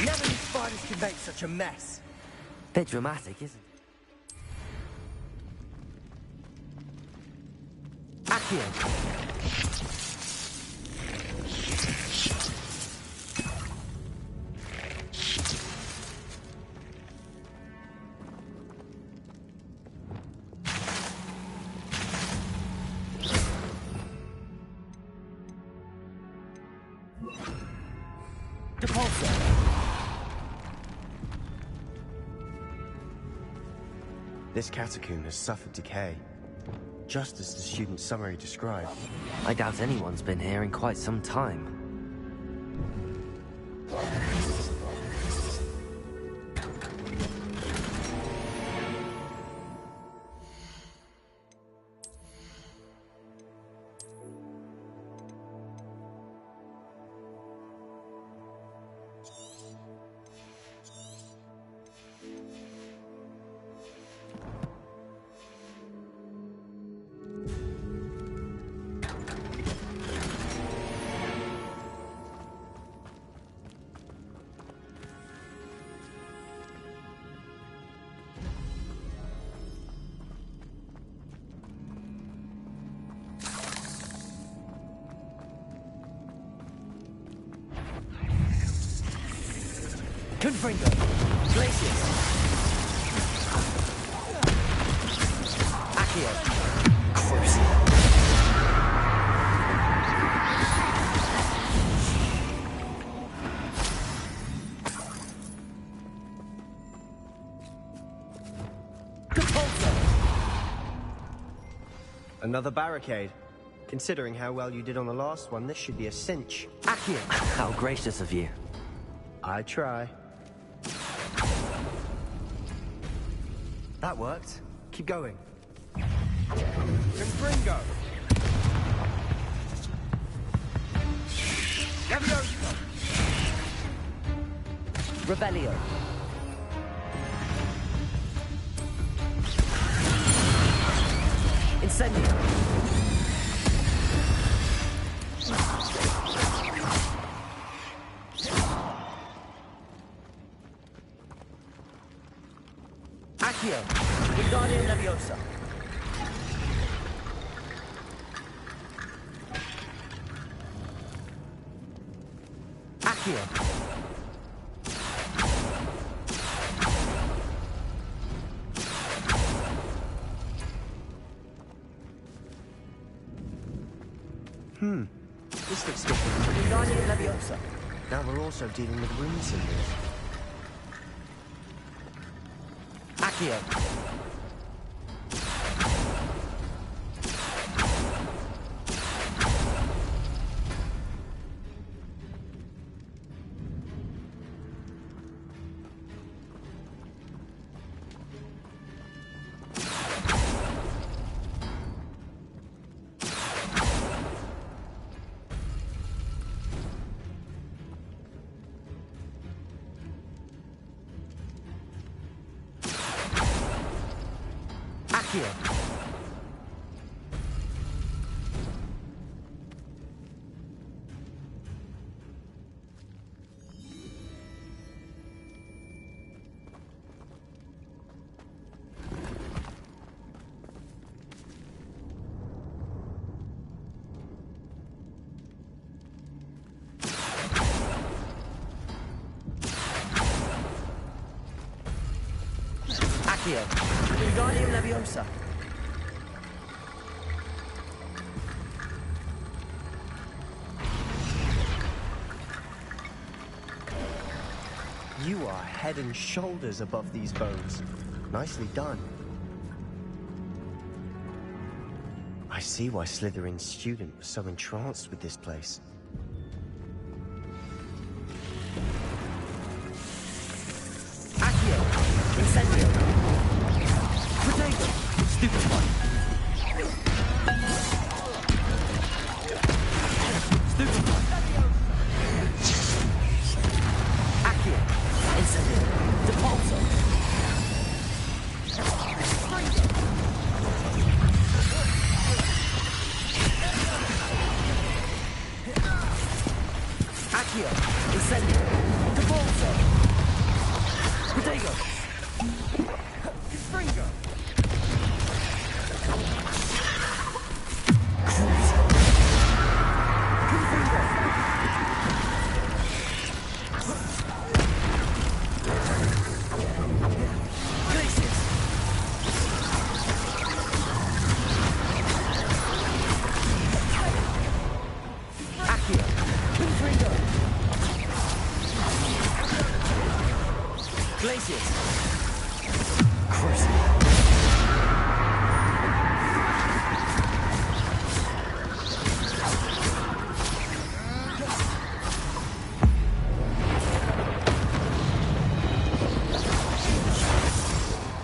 Speaker 19: Never knew spiders could make such a mess.
Speaker 1: Bit dramatic, isn't it?
Speaker 19: Accio. Depulso.
Speaker 18: This catacomb has suffered decay, just as the student's summary described.
Speaker 1: I doubt anyone's been here in quite some time.
Speaker 19: Confringo. Glacius. Accio. Crucio. Depulso.
Speaker 18: Another barricade. Considering how well you did on the last one, this should be a cinch.
Speaker 19: Accio.
Speaker 1: How gracious of you.
Speaker 18: I try.
Speaker 19: That worked. Keep going.
Speaker 20: Confringo. Levioso.
Speaker 19: Rebellio. Incendio. Accio. Wingardium Leviosa. Accio.
Speaker 18: This looks different.
Speaker 19: Wingardium Leviosa.
Speaker 18: Now we're also dealing with rune symbols.
Speaker 19: Accio. Accio. Accio, Wingardium Leviosa.
Speaker 18: You are head and shoulders above these bones. Nicely done. I see why Slytherin's student was so entranced with this place.
Speaker 19: Accio, Incendio. Potato, Stupefy. Stupefy. Accio, Incendio. Depulso. Accio, Incendio. Depulso. Potato. Fringo.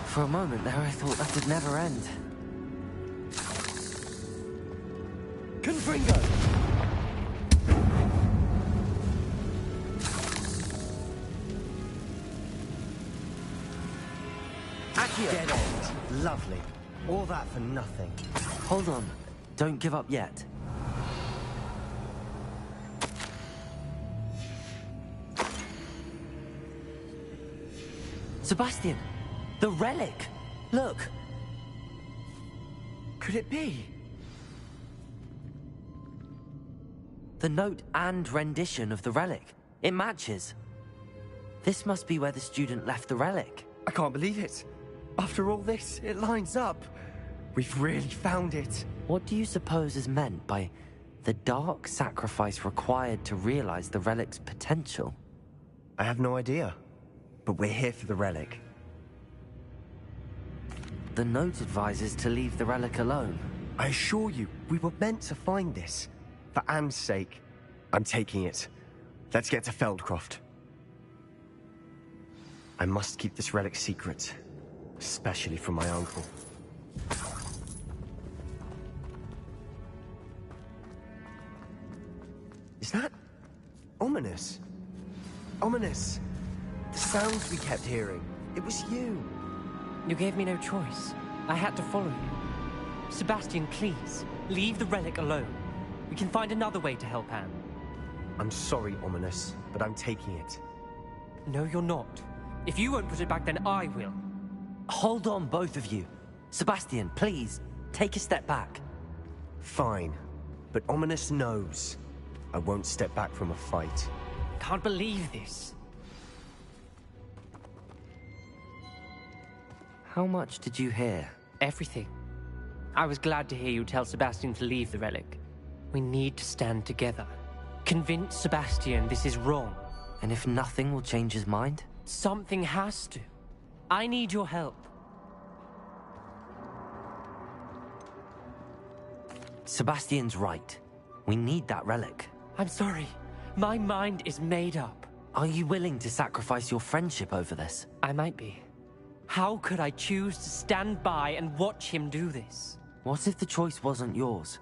Speaker 1: For a moment there, I thought that would never end.
Speaker 19: Confringo!
Speaker 18: Accio! Dead end. Lovely. All that for nothing.
Speaker 1: Hold on. Don't give up yet. Sebastian! The relic! Look!
Speaker 19: Could it be?
Speaker 1: The note and rendition of the relic. It matches. This must be where the student left the relic.
Speaker 19: I can't believe it. After all this, it lines up. We've really found it.
Speaker 1: What do you suppose is meant by the dark sacrifice required to realize the relic's potential?
Speaker 18: I have no idea. But we're here for the relic.
Speaker 1: The note advises to leave the relic alone.
Speaker 18: I assure you, we were meant to find this. For Anne's sake, I'm taking it. Let's get to Feldcroft. I must keep this relic secret, especially from my uncle. Is that ominous? Ominous! The sounds we kept hearing. It was you.
Speaker 20: You gave me no choice. I had to follow you. Sebastian, please, leave the relic alone. We can find another way to help Anne.
Speaker 18: I'm sorry, Ominous, but I'm taking it.
Speaker 20: No, you're not. If you won't put it back, then I will.
Speaker 1: Hold on, both of you. Sebastian, please, take a step back.
Speaker 18: Fine, but Ominous knows. I won't step back from a fight.
Speaker 20: Can't believe this.
Speaker 1: How much did you hear?
Speaker 20: Everything. I was glad to hear you tell Sebastian to leave the relic. We need to stand together. Convince Sebastian this is wrong.
Speaker 1: And if nothing will change his mind?
Speaker 20: Something has to. I need your help.
Speaker 1: Sebastian's right. We need that relic.
Speaker 20: I'm sorry. My mind is made up.
Speaker 1: Are you willing to sacrifice your friendship over this?
Speaker 20: I might be. How could I choose to stand by and watch him do this?
Speaker 1: What if the choice wasn't yours?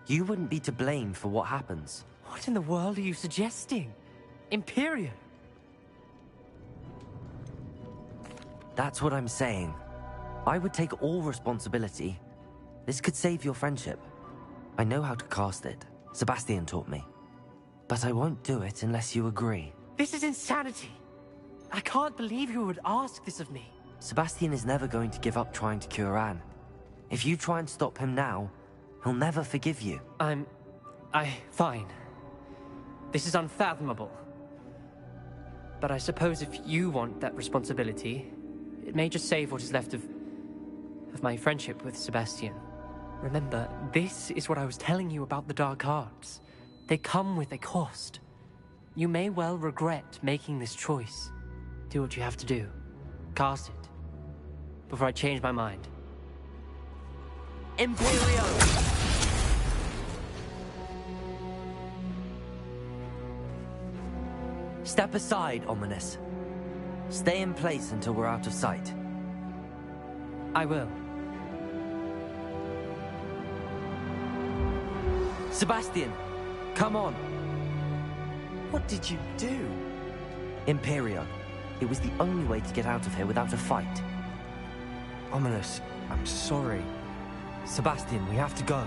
Speaker 1: You wouldn't be to blame for what happens.
Speaker 20: What in the world are you suggesting? Imperium?
Speaker 1: That's what I'm saying. I would take all responsibility. This could save your friendship. I know how to cast it. Sebastian taught me. But I won't do it unless you agree.
Speaker 20: This is insanity. I can't believe you would ask this of me.
Speaker 1: Sebastian is never going to give up trying to cure Anne. If you try and stop him now, he'll never forgive you.
Speaker 20: Fine. This is unfathomable. But I suppose if you want that responsibility, It may just save what is left of my friendship with Sebastian. Remember, this is what I was telling you about the dark arts. They come with a cost. You may well regret making this choice. Do what you have to do. Cast it. Before I change my mind. Imperio!
Speaker 1: Step aside, Ominous. Stay in place until we're out of sight.
Speaker 20: I will.
Speaker 1: Sebastian, come on.
Speaker 19: What did you do?
Speaker 1: Imperio. It was the only way to get out of here without a fight.
Speaker 19: Ominous, I'm sorry.
Speaker 1: Sebastian, we have to go.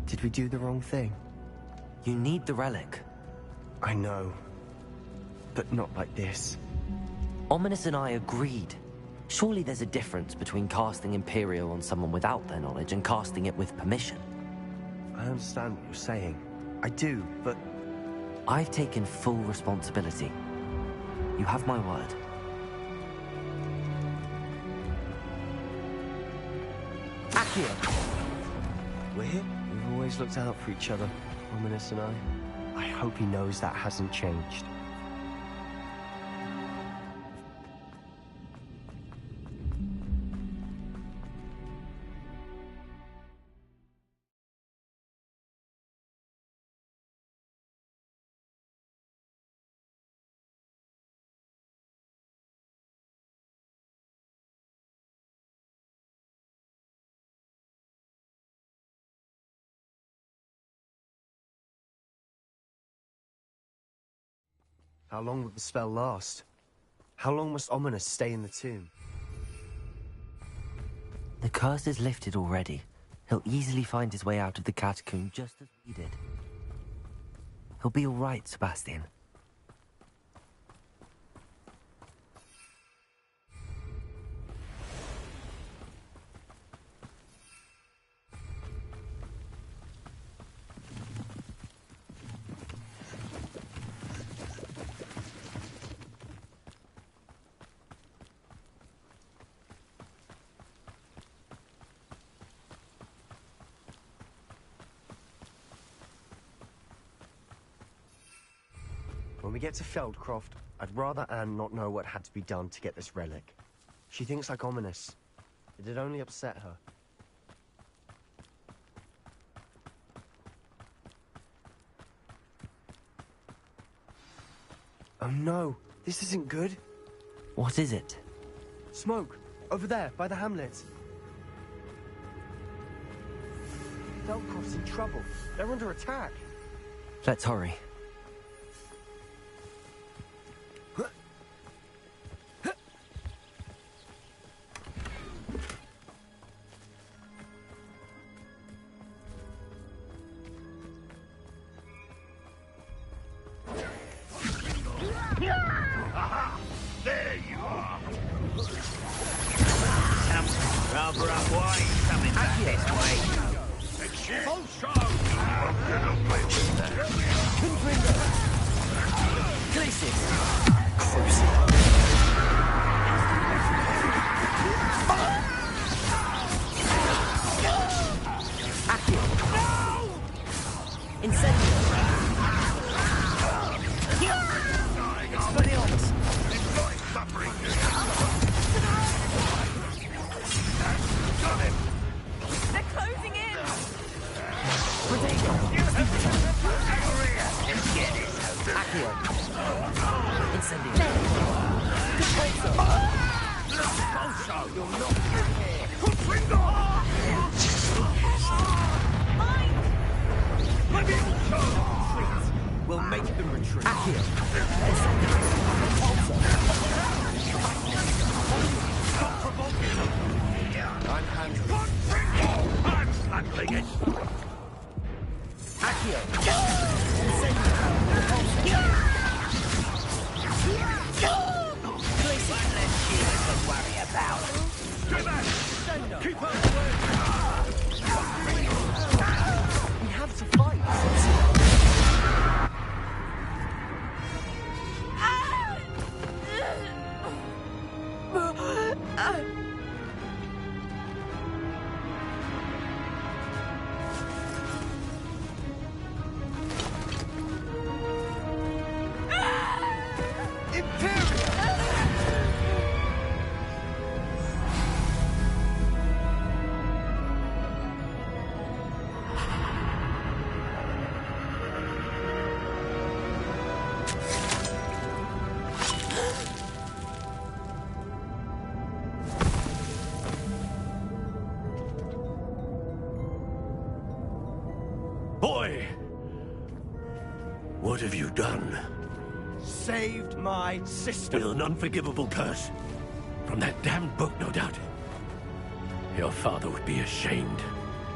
Speaker 19: Did we do the wrong thing?
Speaker 1: You need the relic.
Speaker 19: I know. But not like this.
Speaker 1: Ominous and I agreed. Surely there's a difference between casting Imperio on someone without their knowledge and casting it with permission.
Speaker 19: I understand what you're saying. I do, but...
Speaker 1: I've taken full responsibility. You have my word.
Speaker 19: Accio! We've always looked out for each other, Ominous and I. I hope he knows that hasn't changed. How long will the spell last? How long must Ominous stay in the tomb?
Speaker 1: The curse is lifted already. He'll easily find his way out of the catacomb just as we did. He'll be all right, Sebastian.
Speaker 19: When we get to Feldcroft, I'd rather Anne not know what had to be done to get this relic. She thinks like Ominous. It'd only upset her. Oh no, this isn't good.
Speaker 1: What is it?
Speaker 19: Smoke, over there, by the hamlet. Feldcroft's in trouble. They're under attack.
Speaker 1: Let's hurry.
Speaker 9: There you are. Some rubber up wine coming back this way. Full show. I'm gonna play with that.
Speaker 1: Glacius. Accio. Incendio. Expelliarmus.
Speaker 9: Suffering.
Speaker 10: They're closing in!
Speaker 1: Protego.
Speaker 10: Accio.
Speaker 1: Incendio.
Speaker 9: You're not here.
Speaker 19: We'll make them retreat.
Speaker 1: Accio.
Speaker 19: I'm handling.
Speaker 9: I'm handling it.
Speaker 1: Accio.
Speaker 2: One less human to worry about.
Speaker 9: Keep up the way.
Speaker 6: Boy! What have you done?
Speaker 19: Saved my sister.
Speaker 6: With an unforgivable curse. From that damned book, no doubt. Your father would be ashamed.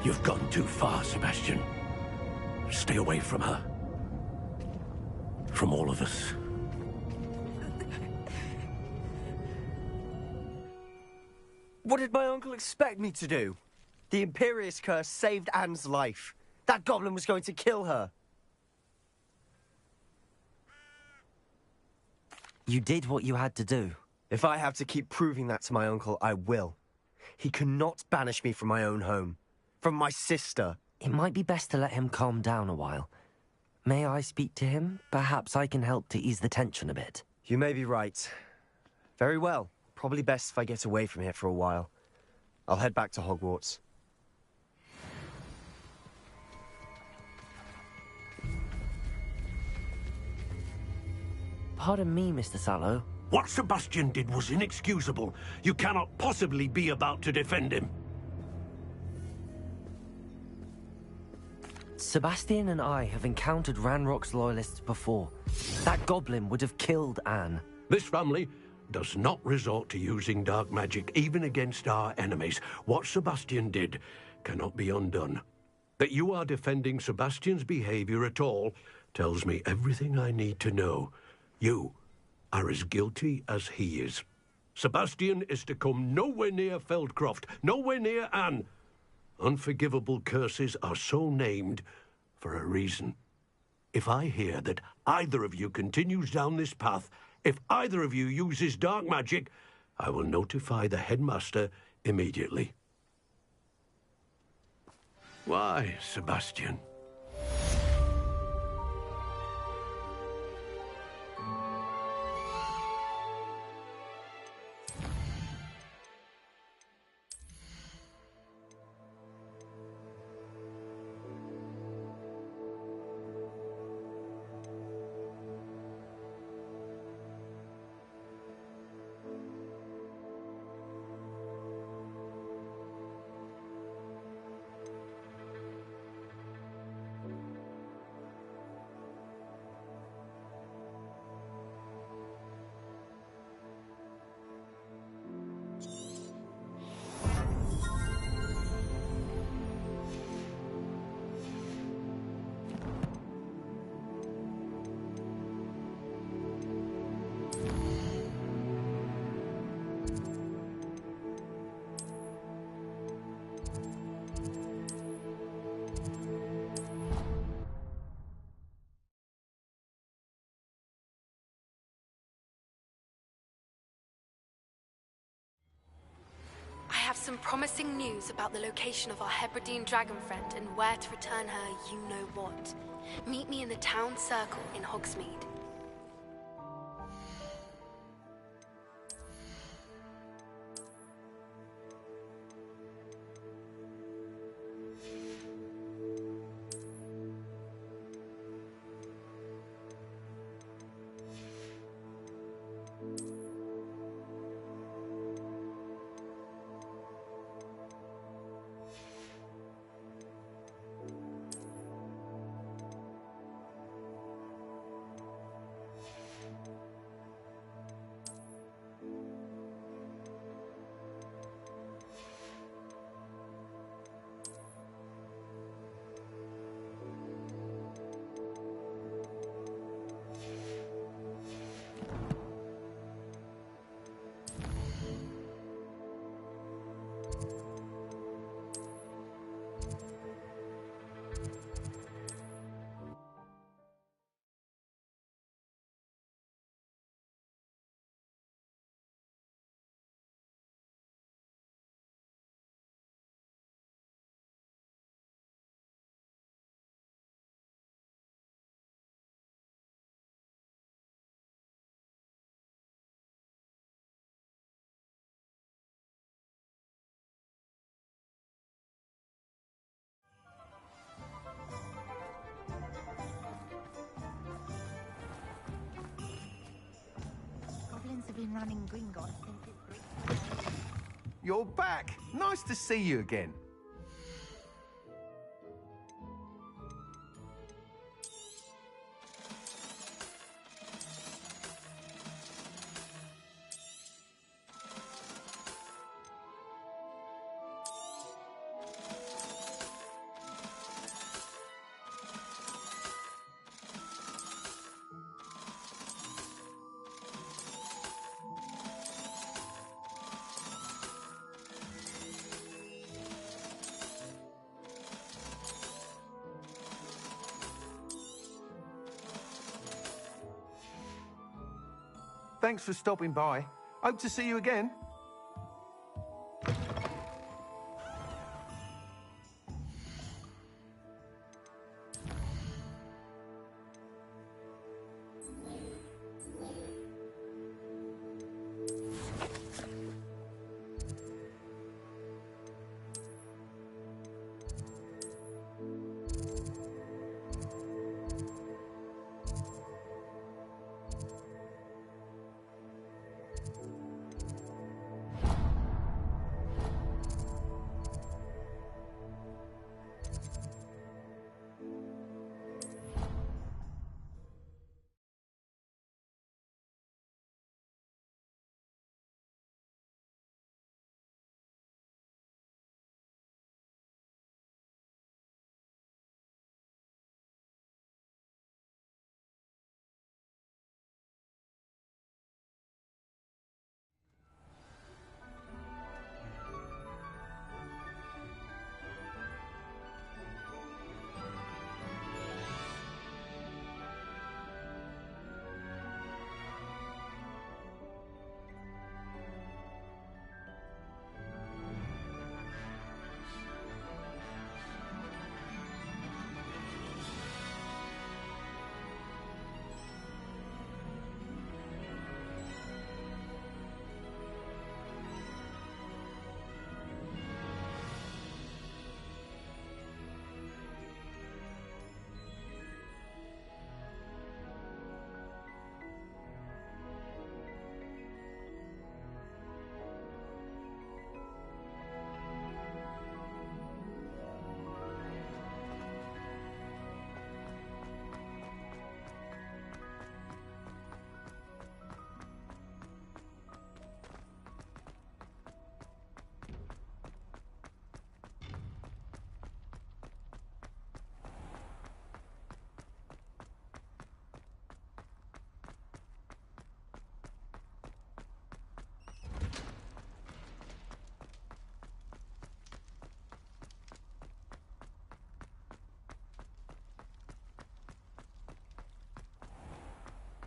Speaker 6: You've gone too far, Sebastian. Stay away from her. From all of us.
Speaker 19: What did my uncle expect me to do? The Imperious curse saved Anne's life. That goblin was going to kill her.
Speaker 1: You did what you had to do.
Speaker 19: If I have to keep proving that to my uncle, I will. He cannot banish me from my own home. From my sister.
Speaker 1: It might be best to let him calm down a while. May I speak to him? Perhaps I can help to ease the tension a bit.
Speaker 19: You may be right. Very well. Probably best if I get away from here for a while. I'll head back to Hogwarts.
Speaker 1: Pardon me, Mr. Sallow.
Speaker 6: What Sebastian did was inexcusable. You cannot possibly be about to defend him.
Speaker 1: Sebastian and I have encountered Ranrock's loyalists before. That goblin would have killed Anne.
Speaker 6: This family does not resort to using dark magic, even against our enemies. What Sebastian did cannot be undone. That you are defending Sebastian's behavior at all tells me everything I need to know. You are as guilty as he is. Sebastian is to come nowhere near Feldcroft, nowhere near Anne. Unforgivable curses are so named for a reason. If I hear that either of you continues down this path, if either of you uses dark magic, I will notify the headmaster immediately. Why, Sebastian?
Speaker 7: I have some promising news about the location of our Hebridean dragon friend and where to return her you-know-what. Meet me in the town circle in Hogsmeade.
Speaker 10: Have been running Gringotts since it's...
Speaker 5: You're back. Nice to see you again.
Speaker 21: Thanks for stopping by. Hope to see you again.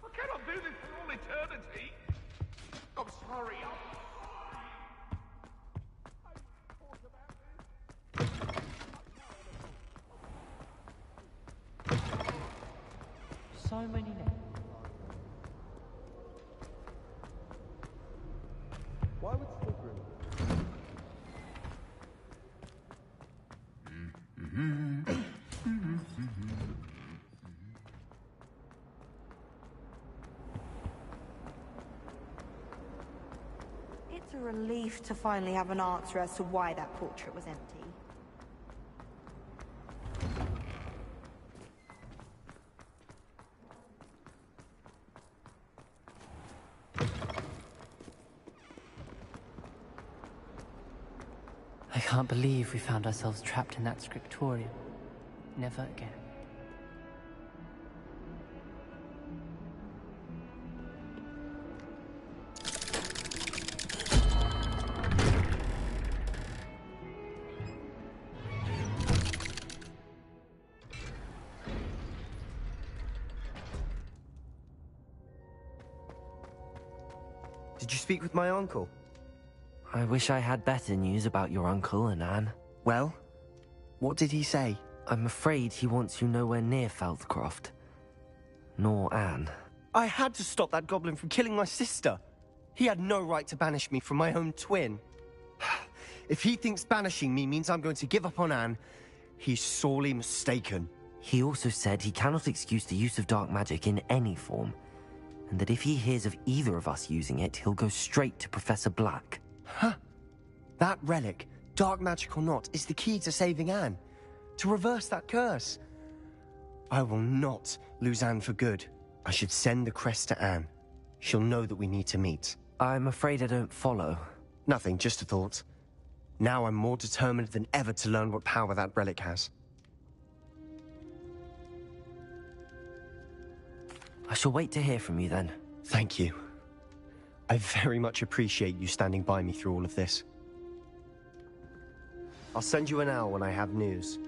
Speaker 21: I cannot do this for all eternity. I'm sorry.
Speaker 20: So many names.
Speaker 19: Why would Slytherin?
Speaker 10: It's a relief to finally have an answer as to why that portrait was empty.
Speaker 20: I can't believe we found ourselves trapped in that scriptorium. Never again.
Speaker 18: Did you speak with my uncle?
Speaker 1: I wish I had better news about your uncle and Anne.
Speaker 18: Well, what did he say?
Speaker 1: I'm afraid he wants you nowhere near Feldcroft. Nor Anne.
Speaker 18: I had to stop that goblin from killing my sister. He had no right to banish me from my own twin. If he thinks banishing me means I'm going to give up on Anne, he's sorely mistaken.
Speaker 1: He also said he cannot excuse the use of dark magic in any form, and that if he hears of either of us using it, he'll go straight to Professor Black.
Speaker 18: Huh. That relic, dark magic or not, is the key to saving Anne. To reverse that curse. I will not lose Anne for good. I should send the crest to Anne. She'll know that we need to meet.
Speaker 1: I'm afraid I don't follow.
Speaker 18: Nothing, just a thought. Now I'm more determined than ever to learn what power that relic has.
Speaker 1: I shall wait to hear from you then.
Speaker 18: Thank you. I very much appreciate you standing by me through all of this. I'll send you an owl when I have news.